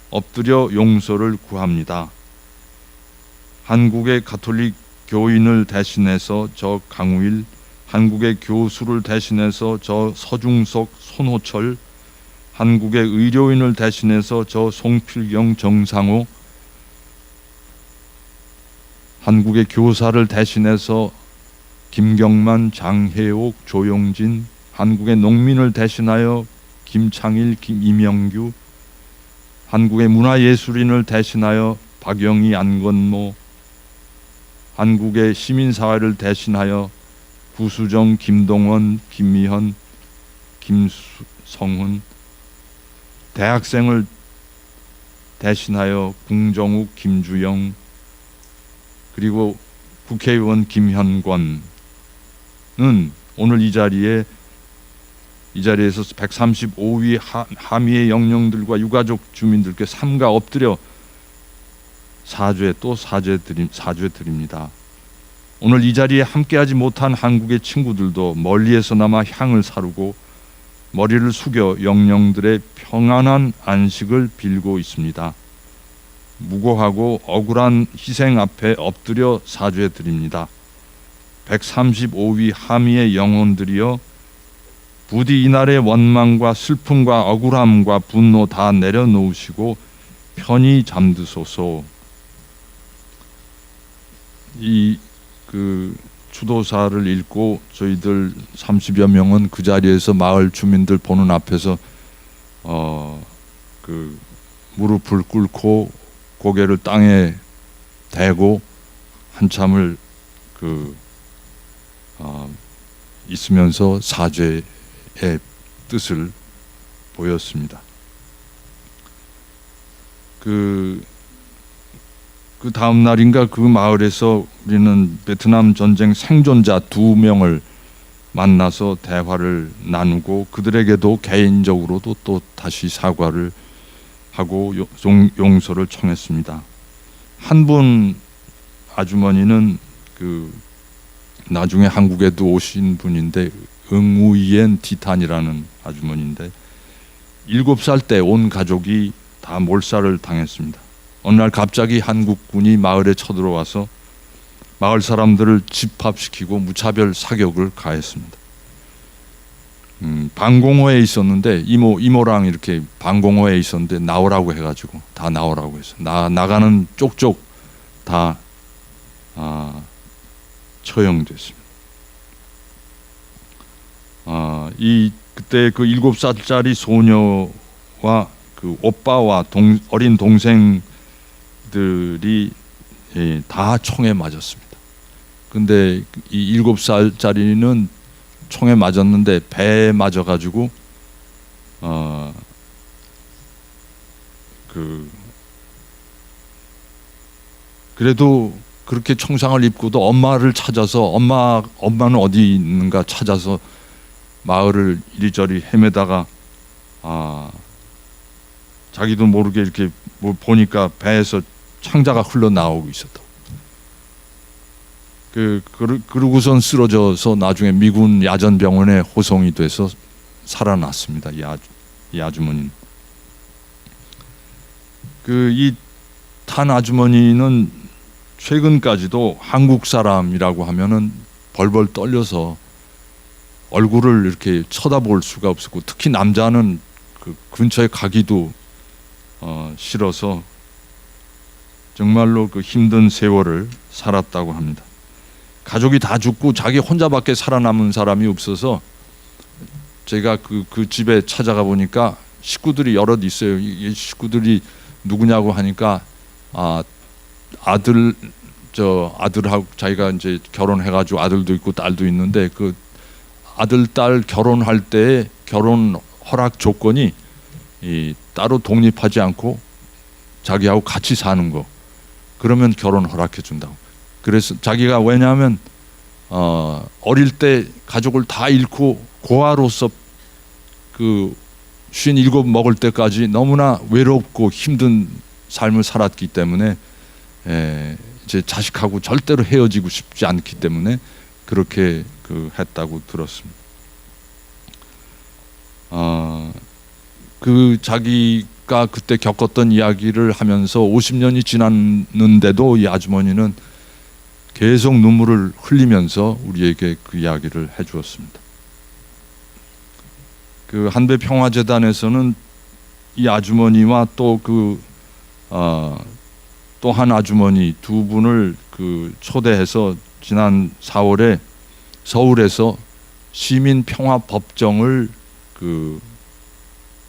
엎드려 용서를 구합니다. 한국의 가톨릭 교인을 대신해서 저 강우일, 한국의 교수를 대신해서 저 서중석, 손호철, 한국의 의료인을 대신해서 저 송필경, 정상호, 한국의 교사를 대신해서 김경만, 장혜옥, 조용진, 한국의 농민을 대신하여 김창일, 이명규, 한국의 문화예술인을 대신하여 박영희, 안건모, 한국의 시민사회를 대신하여 구수정, 김동원, 김미현, 김성훈, 대학생을 대신하여 궁정욱, 김주영, 그리고 국회의원 김현권은 오늘 이 자리에서 135위 하미의 영령들과 유가족 주민들께 삼가 엎드려 사죄 드립니다. 오늘 이 자리에 함께하지 못한 한국의 친구들도 멀리에서나마 향을 사르고 머리를 숙여 영령들의 평안한 안식을 빌고 있습니다. 무고하고 억울한 희생 앞에 엎드려 사죄 드립니다. 135위 하미의 영혼들이여, 부디 이날의 원망과 슬픔과 억울함과 분노 다 내려놓으시고 편히 잠드소서. 이 추도사를 읽고 저희들 30여 명은 그 자리에서 마을 주민들 보는 앞에서 무릎을 꿇고 고개를 땅에 대고 한참을 있으면서 사죄의 뜻을 보였습니다. 그 다음 날인가 그 마을에서 우리는 베트남 전쟁 생존자 2명을 만나서 대화를 나누고 그들에게도 개인적으로도 또 다시 사과를 하고 용서를 청했습니다. 한 분 아주머니는 나중에 한국에도 오신 분인데, 응우이엔 티탄이라는 아주머니인데 7살 때 온 가족이 다 몰살을 당했습니다. 어느 날 갑자기 한국군이 마을에 쳐들어와서 마을 사람들을 집합시키고 무차별 사격을 가했습니다. 방공호에 있었는데 이모랑 이렇게 방공호에 있었는데 나오라고 해가지고 다 나오라고 해서 나가는 쪽쪽 다 처형됐습니다. 그때 그 7살짜리 소녀와 그 오빠와 어린 동생들이 다 총에 맞았습니다. 근데 이 7살짜리는 총에 맞았는데 배에 맞아가지고 그래도 그렇게 총상을 입고도 엄마를 찾아서 엄마는 어디 있는가 찾아서 마을을 이리저리 헤매다가 자기도 모르게 이렇게 보니까 배에서 창자가 흘러나오고 있었다. 그러고선 쓰러져서 나중에 미군 야전병원에 호송이 돼서 살아났습니다. 이 아주머니는. 이 탄 아주머니는 최근까지도 한국 사람이라고 하면은 벌벌 떨려서 얼굴을 이렇게 쳐다볼 수가 없었고, 특히 남자는 그 근처에 가기도 싫어서 정말로 그 힘든 세월을 살았다고 합니다. 가족이 다 죽고 자기 혼자밖에 살아남은 사람이 없어서 제가 그 집에 찾아가 보니까 식구들이 여럿 있어요. 이 식구들이 누구냐고 하니까 아들하고 자기가 이제 결혼해가지고 아들도 있고 딸도 있는데 그 아들 딸 결혼할 때 결혼 허락 조건이 따로 독립하지 않고 자기하고 같이 사는 거, 그러면 결혼 허락해 준다고. 그래서 자기가 왜냐하면 어릴 때 가족을 다 잃고 고아로서 57 먹을 때까지 너무나 외롭고 힘든 삶을 살았기 때문에 이제 자식하고 절대로 헤어지고 싶지 않기 때문에 그렇게 했다고 들었습니다. 자기가 그때 겪었던 이야기를 하면서 50년이 지났는데도 이 아주머니는 계속 눈물을 흘리면서 우리에게 그 이야기를 해주었습니다. 그 한배 평화재단에서는 이 아주머니와 또 한 아주머니 2분을 초대해서 지난 4월에 서울에서 시민평화법정을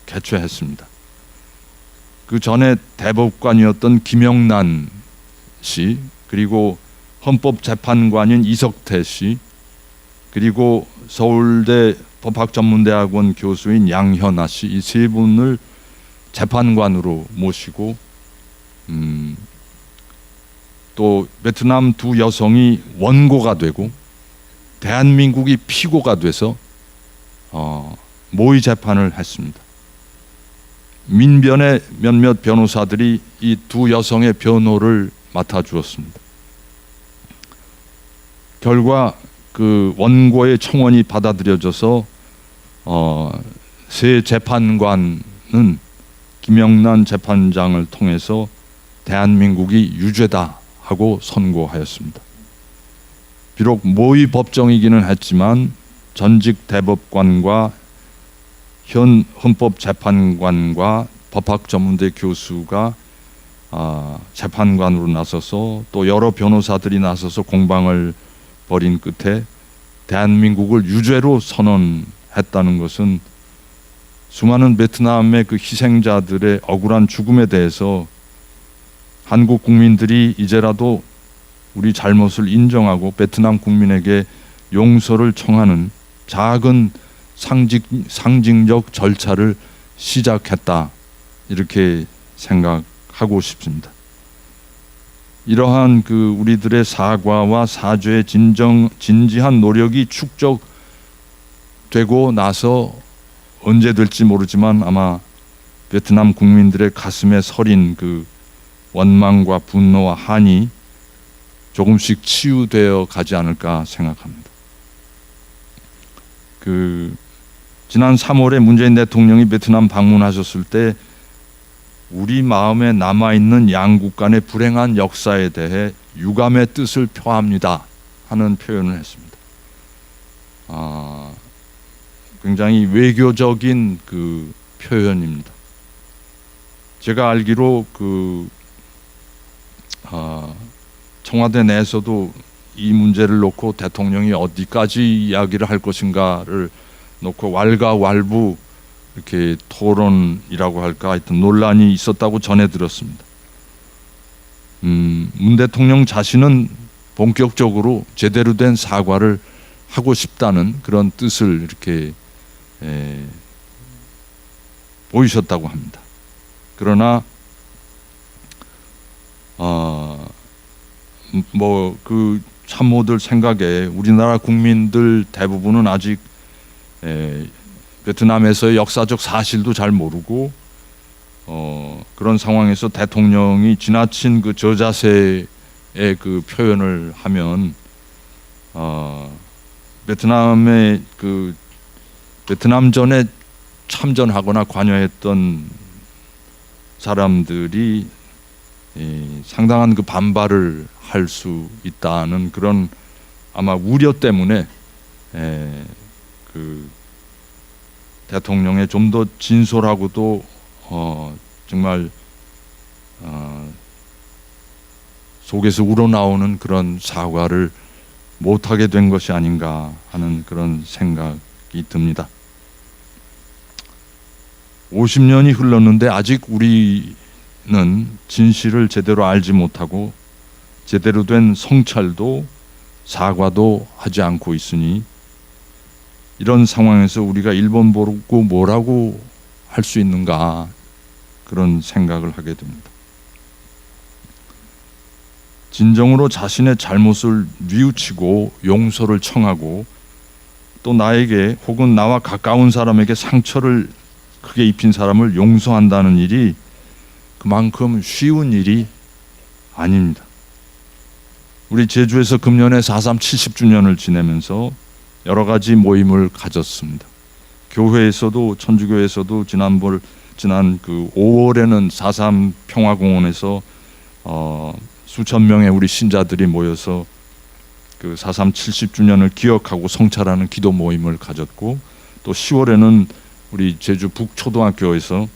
개최했습니다. 그 전에 대법관이었던 김영란 씨, 그리고 헌법재판관인 이석태 씨, 그리고 서울대 법학전문대학원 교수인 양현아 씨, 이 세 분을 재판관으로 모시고 또 베트남 두 여성이 원고가 되고 대한민국이 피고가 돼서 모의 재판을 했습니다. 민변의 몇몇 변호사들이 이 두 여성의 변호를 맡아주었습니다. 결과 그 원고의 청원이 받아들여져서 새 재판관은 김영란 재판장을 통해서 대한민국이 유죄다 하고 선고하였습니다. 비록 모의 법정이기는 했지만 전직 대법관과 현 헌법재판관과 법학전문대 교수가 재판관으로 나서서 또 여러 변호사들이 나서서 공방을 벌인 끝에 대한민국을 유죄로 선언했다는 것은 수많은 베트남의 그 희생자들의 억울한 죽음에 대해서 한국 국민들이 이제라도 우리 잘못을 인정하고 베트남 국민에게 용서를 청하는 작은 상징적 절차를 시작했다, 이렇게 생각하고 싶습니다. 이러한 그 우리들의 사과와 사죄의 진지한 노력이 축적되고 나서 언제 될지 모르지만 아마 베트남 국민들의 가슴에 서린 그 원망과 분노와 한이 조금씩 치유되어 가지 않을까 생각합니다. 지난 3월에 문재인 대통령이 베트남 방문하셨을 때 우리 마음에 남아있는 양국 간의 불행한 역사에 대해 유감의 뜻을 표합니다 하는 표현을 했습니다. 굉장히 외교적인 그 표현입니다. 제가 알기로 청와대 내에서도 이 문제를 놓고 대통령이 어디까지 이야기를 할 것인가를 놓고 왈가왈부 이렇게 토론이라고 할까, 하여튼 논란이 있었다고 전해 들었습니다. 문 대통령 자신은 본격적으로 제대로 된 사과를 하고 싶다는 그런 뜻을 이렇게 보이셨다고 합니다. 그러나 그 참모들 생각에 우리나라 국민들 대부분은 아직 베트남에서의 역사적 사실도 잘 모르고 그런 상황에서 대통령이 지나친 그 저자세의 그 표현을 하면 베트남의 그 베트남전에 참전하거나 관여했던 사람들이 상당한 그 반발을 할 수 있다는 그런 아마 우려 때문에 그 대통령의 좀 더 진솔하고도 정말 속에서 우러나오는 그런 사과를 못하게 된 것이 아닌가 하는 그런 생각이 듭니다. 50년이 흘렀는데 아직 우리는 진실을 제대로 알지 못하고 제대로 된 성찰도 사과도 하지 않고 있으니 이런 상황에서 우리가 일본 보고 뭐라고 할 수 있는가, 그런 생각을 하게 됩니다. 진정으로 자신의 잘못을 뉘우치고 용서를 청하고 또 나에게 혹은 나와 가까운 사람에게 상처를 크게 입힌 사람을 용서한다는 일이 그만큼 쉬운 일이 아닙니다. 우리 제주에서 금년에 4.3 70주년을 지내면서 여러 가지 모임을 가졌습니다. 교회에서도, 천주교에서도 지난 그 5월에는 4.3 평화공원에서 수천 명의 우리 신자들이 모여서 그 4.3 70주년을 기억하고 성찰하는 기도 모임을 가졌고, 또 10월에는 우리 제주 북초등학교에서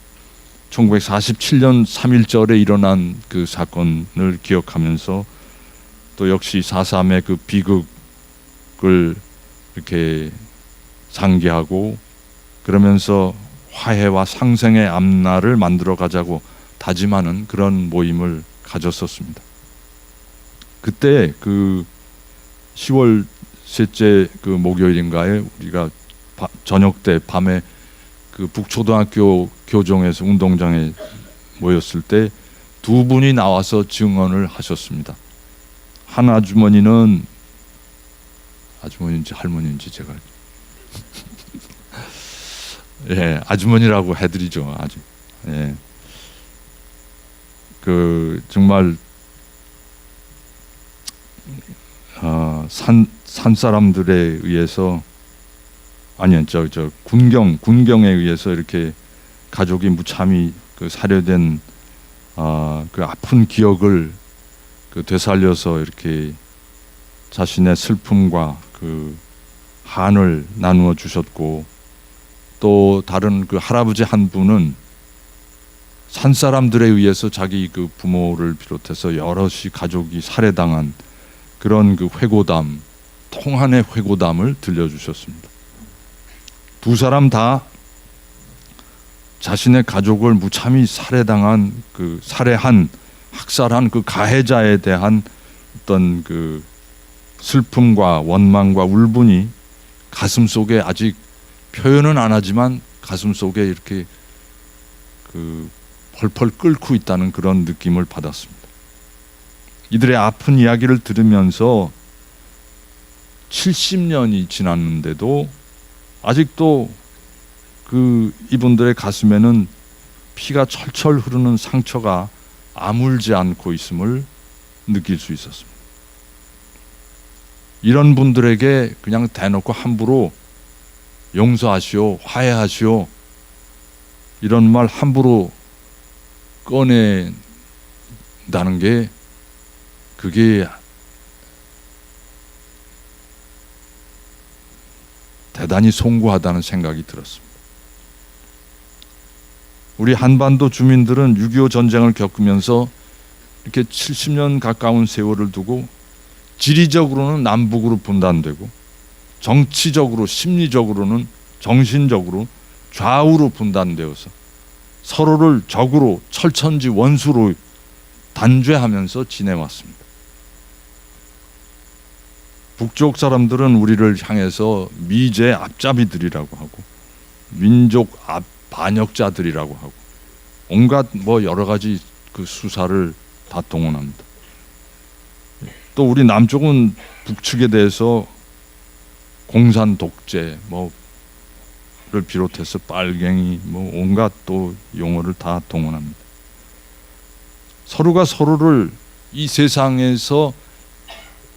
1947년 3.1절에 일어난 그 사건을 기억하면서 또 역시 4.3의 그 비극을 이렇게 상기하고 그러면서 화해와 상생의 앞날을 만들어 가자고 다짐하는 그런 모임을 가졌었습니다. 그때 그 10월 셋째 그 목요일인가에 우리가 저녁 때 밤에 그 북초등학교 교정에서 운동장에 모였을 때 두 분이 나와서 증언을 하셨습니다. 한 아주머니는 아주머니인지 할머니인지 제가 예, 아주머니라고 해드리죠. 아주 예. 그 정말 산 사람들에 의해서 아니요 저 군경에 의해서 이렇게 가족이 무참히 그 살해된 그 아픈 기억을 그 되살려서 이렇게 자신의 슬픔과 그 한을 나누어 주셨고, 또 다른 그 할아버지 한 분은 산 사람들에 의해서 자기 그 부모를 비롯해서 여럿이 가족이 살해당한 그런 그 회고담, 통한의 회고담을 들려주셨습니다. 두 사람 다 자신의 가족을 무참히 살해당한 그 살해한 학살한 그 가해자에 대한 어떤 그 슬픔과 원망과 울분이 가슴 속에 아직 표현은 안 하지만 가슴 속에 이렇게 그 펄펄 끓고 있다는 그런 느낌을 받았습니다. 이들의 아픈 이야기를 들으면서 70년이 지났는데도 아직도 그 이분들의 가슴에는 피가 철철 흐르는 상처가 아물지 않고 있음을 느낄 수 있었습니다. 이런 분들에게 그냥 대놓고 함부로 용서하시오, 화해하시오 이런 말 함부로 꺼낸다는 게 그게 대단히 송구하다는 생각이 들었습니다. 우리 한반도 주민들은 6.25 전쟁을 겪으면서 이렇게 70년 가까운 세월을 두고 지리적으로는 남북으로 분단되고 정치적으로 심리적으로는 정신적으로 좌우로 분단되어서 서로를 적으로 철천지 원수로 단죄하면서 지내왔습니다. 북쪽 사람들은 우리를 향해서 미제 앞잡이들이라고 하고 민족 반역자들이라고 하고 온갖 뭐 여러 가지 그 수사를 다 동원합니다. 또 우리 남쪽은 북측에 대해서 공산 독재 뭐를 비롯해서 빨갱이 뭐 온갖 또 용어를 다 동원합니다. 서로가 서로를 이 세상에서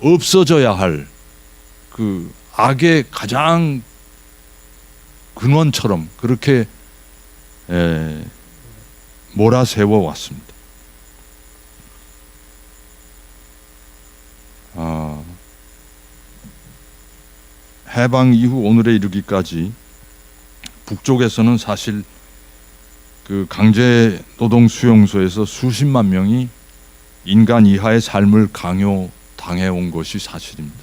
없어져야 할 그 악의 가장 근원처럼 그렇게 몰아세워 왔습니다. 해방 이후 오늘에 이르기까지 북쪽에서는 사실 그 강제 노동 수용소에서 수십만 명이 인간 이하의 삶을 강요당해 온 것이 사실입니다.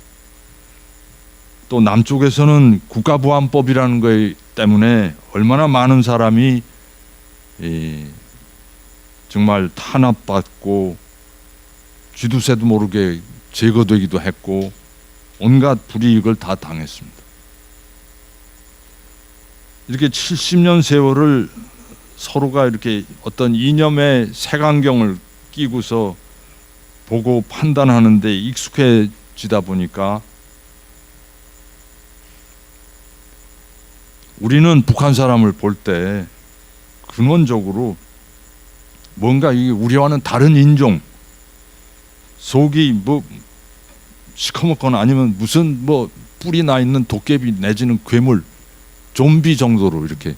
또 남쪽에서는 국가보안법이라는 것 때문에 얼마나 많은 사람이 정말 탄압받고 쥐두새도 모르게 제거되기도 했고 온갖 불이익을 다 당했습니다. 이렇게 70년 세월을 서로가 이렇게 어떤 이념의 색안경을 끼고서 보고 판단하는데 익숙해지다 보니까 우리는 북한 사람을 볼 때 근원적으로 뭔가 이게 우리와는 다른 인종, 속이 뭐 시커멓거나 아니면 무슨 뭐 뿔이 나 있는 도깨비 내지는 괴물, 좀비 정도로 이렇게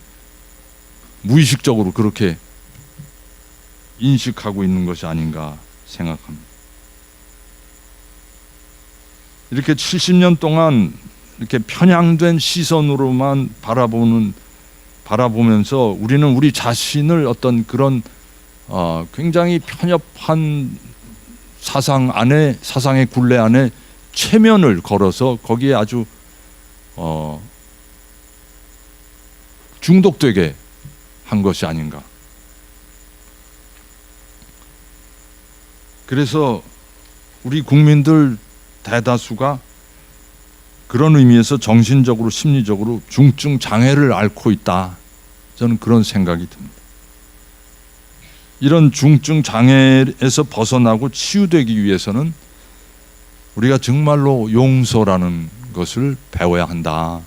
무의식적으로 그렇게 인식하고 있는 것이 아닌가 생각합니다. 이렇게 70년 동안 이렇게 편향된 시선으로만 바라보면서 우리는 우리 자신을 어떤 그런 굉장히 편협한 사상의 굴레 안에 최면을 걸어서 거기에 아주 중독되게 한 것이 아닌가. 그래서 우리 국민들 대다수가 그런 의미에서 정신적으로 심리적으로 중증 장애를 앓고 있다. 저는 그런 생각이 듭니다. 이런 중증 장애에서 벗어나고 치유되기 위해서는 우리가 정말로 용서라는 것을 배워야 한다.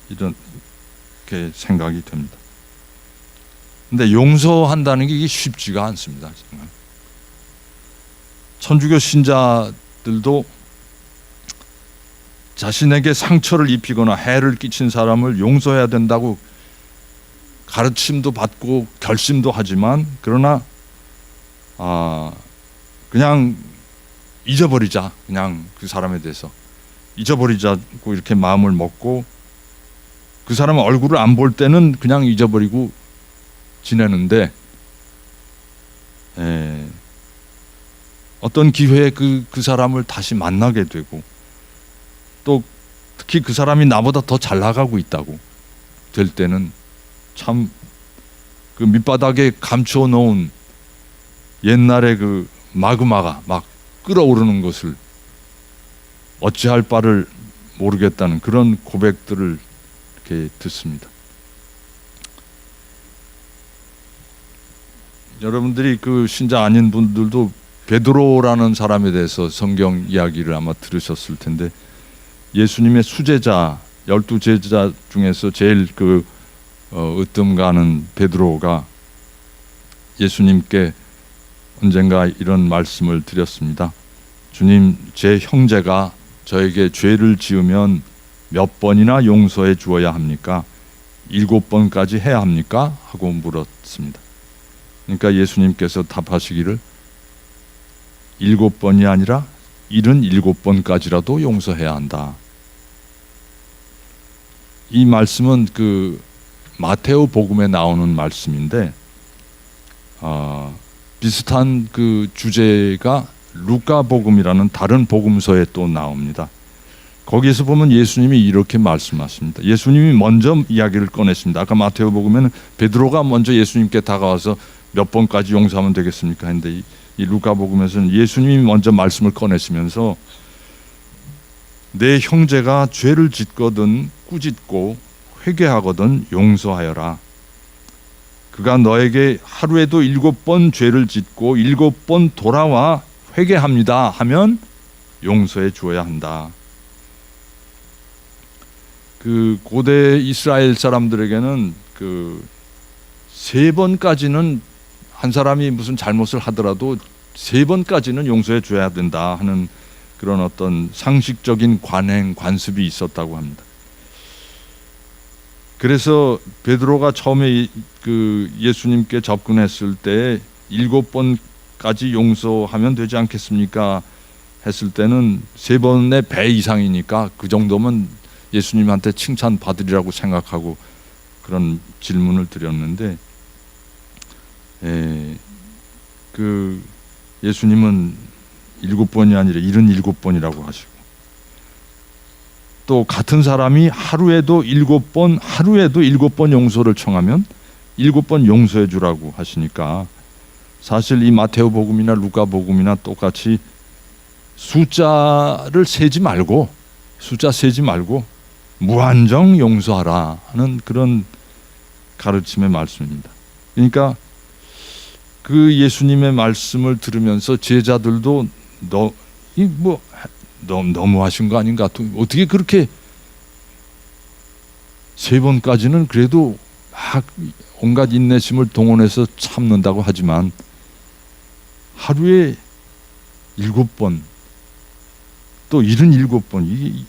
이렇게 생각이 됩니다. 근데 용서한다는 게 이게 쉽지가 않습니다. 정말. 천주교 신자들도 자신에게 상처를 입히거나 해를 끼친 사람을 용서해야 된다고 가르침도 받고 결심도 하지만, 그러나 그냥 잊어버리자, 그냥 그 사람에 대해서 잊어버리자고 이렇게 마음을 먹고, 그 사람 얼굴을 안 볼 때는 그냥 잊어버리고 지내는데, 어떤 기회에 그 사람을 다시 만나게 되고, 또 특히 그 사람이 나보다 더 잘 나가고 있다고 될 때는 참 그 밑바닥에 감추어 놓은 옛날에 그 마그마가 막 끓어오르는 것을 어찌할 바를 모르겠다는 그런 고백들을 이렇게 듣습니다. 여러분들이 그 신자 아닌 분들도 베드로라는 사람에 대해서 성경 이야기를 아마 들으셨을 텐데, 예수님의 수제자 12제자 중에서 제일 으뜸 가는 베드로가 예수님께 언젠가 이런 말씀을 드렸습니다. 주님, 제 형제가 저에게 죄를 지으면 몇 번이나 용서해 주어야 합니까? 7번까지 해야 합니까? 하고 물었습니다. 그러니까 예수님께서 답하시기를 7번이 아니라 77번까지라도 용서해야 한다. 이 말씀은 그 마테오 복음에 나오는 말씀인데, 비슷한 그 주제가 루카 복음이라는 다른 복음서에 또 나옵니다. 거기에서 보면 예수님이 이렇게 말씀하십니다. 예수님이 먼저 이야기를 꺼냈습니다. 아까 마테오 복음에는 베드로가 먼저 예수님께 다가와서 몇 번까지 용서하면 되겠습니까 했는데, 이 루카 복음에서는 예수님이 먼저 말씀을 꺼내시면서 내 형제가 죄를 짓거든 꾸짖고 회개하거든 용서하여라. 그가 너에게 하루에도 7번 죄를 짓고 7번 돌아와 회개합니다 하면 용서해 주어야 한다. 그 고대 이스라엘 사람들에게는 그 3번까지는 한 사람이 무슨 잘못을 하더라도 3번까지는 용서해 줘야 된다 하는 그런 어떤 상식적인 관습이 있었다고 합니다. 그래서 베드로가 처음에 그 예수님께 접근했을 때 7번까지 용서하면 되지 않겠습니까? 했을 때는 3번의 배 이상이니까 그 정도면 예수님한테 칭찬받으리라고 생각하고 그런 질문을 드렸는데, 그 예수님은 7번이 아니라 77번이라고 하시고, 또 같은 사람이 하루에도 7번 용서를 청하면 7번 용서해 주라고 하시니까, 사실 이 마테오 복음이나 루카 복음이나 똑같이 숫자를 세지 말고 무한정 용서하라 하는 그런 가르침의 말씀입니다. 그러니까 그 예수님의 말씀을 들으면서 제자들도 너무하신 거 아닌가? 어떻게 그렇게 3번까지는 그래도 막 온갖 인내심을 동원해서 참는다고 하지만 하루에 7번 또 77번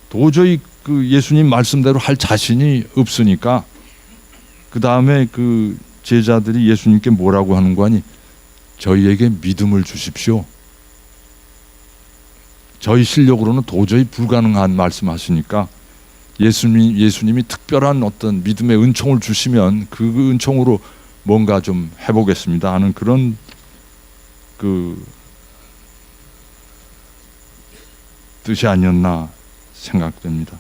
도저히 그 예수님 말씀대로 할 자신이 없으니까 그 다음에 그 제자들이 예수님께 뭐라고 하는 거 아니? 저희에게 믿음을 주십시오. 저희 실력으로는 도저히 불가능한 말씀하시니까 예수님이 특별한 어떤 믿음의 은총을 주시면 그 은총으로 뭔가 좀 해보겠습니다 하는 그런 그 뜻이 아니었나 생각됩니다.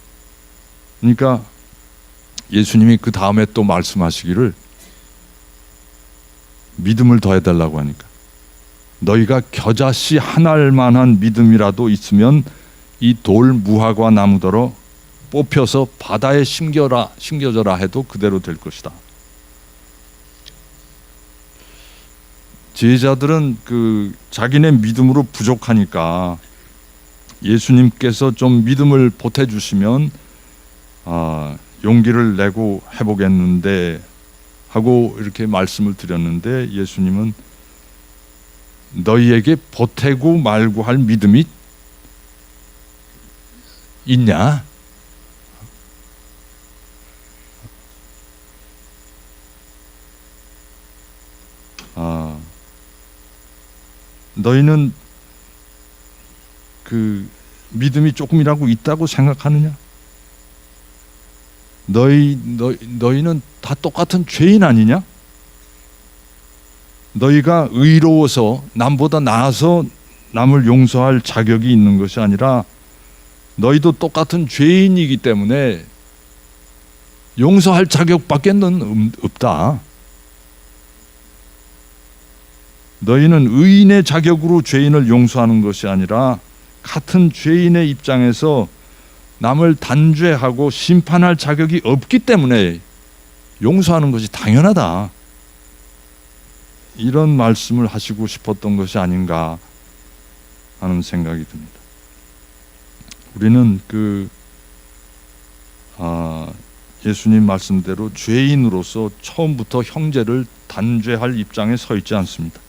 그러니까 예수님이 그 다음에 또 말씀하시기를 믿음을 더해달라고 하니까 너희가 겨자씨 한 알만한 믿음이라도 있으면 이 돌 무화과 나무더러 뽑혀서 바다에 심겨져라 해도 그대로 될 것이다. 제자들은 자기네 믿음으로 부족하니까 예수님께서 좀 믿음을 보태주시면 용기를 내고 해보겠는데 하고 이렇게 말씀을 드렸는데 예수님은 너희에게 보태고 말고 할 믿음이 있냐? 너희는 믿음이 조금이라고 있다고 생각하느냐? 너희는 다 똑같은 죄인 아니냐? 너희가 의로워서 남보다 나아서 남을 용서할 자격이 있는 것이 아니라 너희도 똑같은 죄인이기 때문에 용서할 자격밖에 없다. 너희는 의인의 자격으로 죄인을 용서하는 것이 아니라 같은 죄인의 입장에서 남을 단죄하고 심판할 자격이 없기 때문에 용서하는 것이 당연하다. 이런 말씀을 하시고 싶었던 것이 아닌가 하는 생각이 듭니다. 우리는 예수님 말씀대로 죄인으로서 처음부터 형제를 단죄할 입장에 서 있지 않습니다.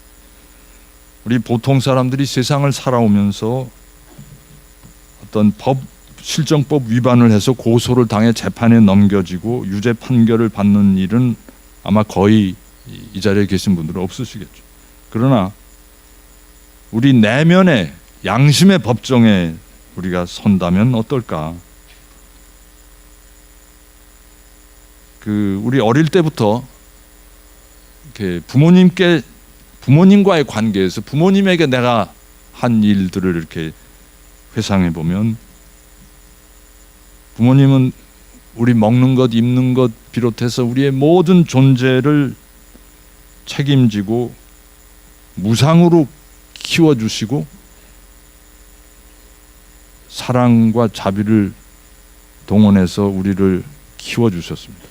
우리 보통 사람들이 세상을 살아오면서 어떤 실정법 위반을 해서 고소를 당해 재판에 넘겨지고 유죄 판결을 받는 일은 아마 거의 이 자리에 계신 분들은 없으시겠죠. 그러나 우리 내면의 양심의 법정에 우리가 선다면 어떨까? 우리 어릴 때부터 이렇게 부모님과의 관계에서 부모님에게 내가 한 일들을 이렇게 회상해 보면 부모님은 우리 먹는 것, 입는 것 비롯해서 우리의 모든 존재를 책임지고 무상으로 키워주시고 사랑과 자비를 동원해서 우리를 키워주셨습니다.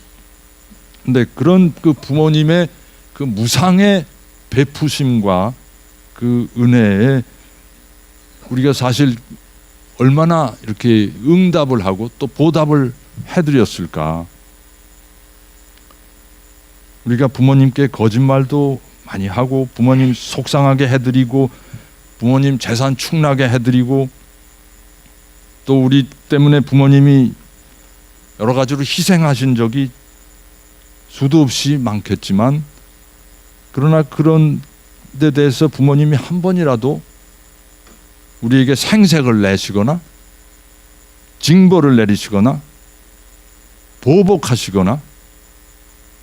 그런데 그런 부모님의 무상의 베푸심과 은혜에 우리가 사실 얼마나 이렇게 응답을 하고 또 보답을 해드렸을까. 우리가 부모님께 거짓말도 많이 하고 부모님 속상하게 해드리고 부모님 재산 축나게 해드리고 또 우리 때문에 부모님이 여러 가지로 희생하신 적이 수도 없이 많겠지만 그러나 그런 데 대해서 부모님이 한 번이라도 우리에게 생색을 내시거나 징벌을 내리시거나 보복하시거나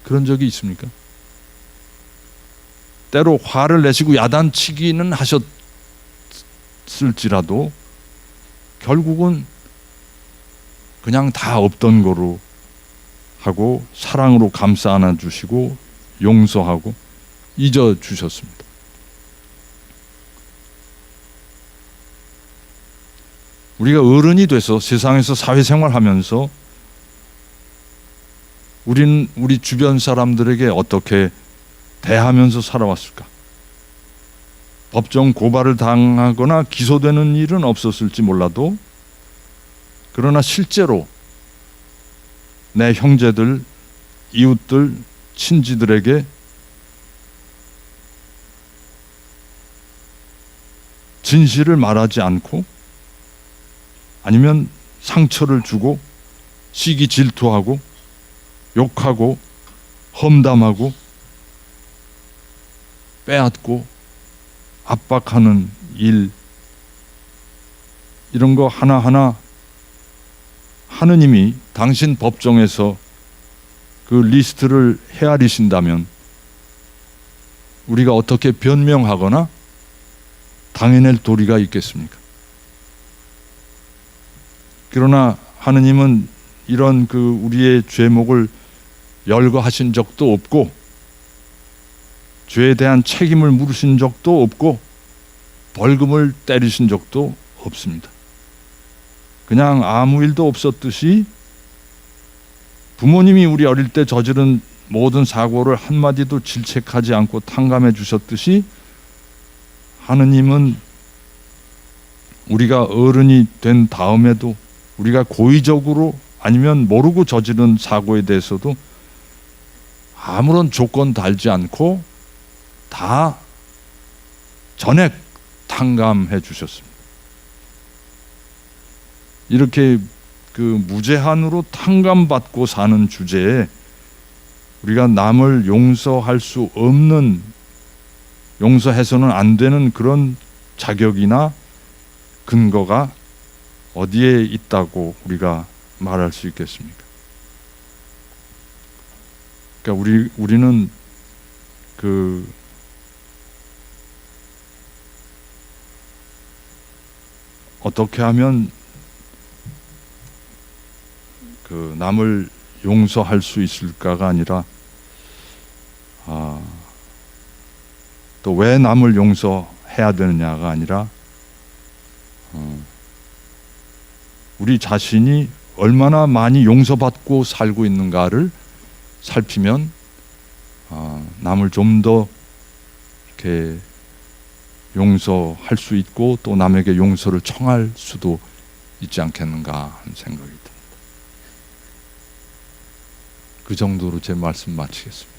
그런 적이 있습니까? 때로 화를 내시고 야단치기는 하셨을지라도 결국은 그냥 다 없던 거로 하고 사랑으로 감싸 안아주시고 용서하고 잊어주셨습니다. 우리가 어른이 돼서 세상에서 사회생활하면서 우리는 우리 주변 사람들에게 어떻게 대하면서 살아왔을까? 법정 고발을 당하거나 기소되는 일은 없었을지 몰라도 그러나 실제로 내 형제들, 이웃들, 친지들에게 진실을 말하지 않고 아니면 상처를 주고 시기 질투하고 욕하고 험담하고 빼앗고 압박하는 일, 이런 거 하나하나 하느님이 당신 법정에서 그 리스트를 헤아리신다면 우리가 어떻게 변명하거나 당해낼 도리가 있겠습니까? 그러나 하느님은 이런 그 우리의 죄목을 열거하신 적도 없고 죄에 대한 책임을 물으신 적도 없고 벌금을 때리신 적도 없습니다. 그냥 아무 일도 없었듯이 부모님이 우리 어릴 때 저지른 모든 사고를 한마디도 질책하지 않고 탕감해 주셨듯이 하느님은 우리가 어른이 된 다음에도 우리가 고의적으로 아니면 모르고 저지른 사고에 대해서도 아무런 조건 달지 않고 다 전액 탕감해 주셨습니다. 이렇게 그 무제한으로 탕감받고 사는 주제에 우리가 남을 용서할 수 없는, 용서해서는 안 되는 그런 자격이나 근거가 어디에 있다고 우리가 말할 수 있겠습니까? 그러니까 우리는 그 어떻게 하면 그 남을 용서할 수 있을까가 아니라 또 왜 남을 용서해야 되느냐가 아니라 우리 자신이 얼마나 많이 용서받고 살고 있는가를 살피면 남을 좀 더 이렇게 용서할 수 있고 또 남에게 용서를 청할 수도 있지 않겠는가 하는 생각이 듭니다. 그 정도로 제 말씀 마치겠습니다.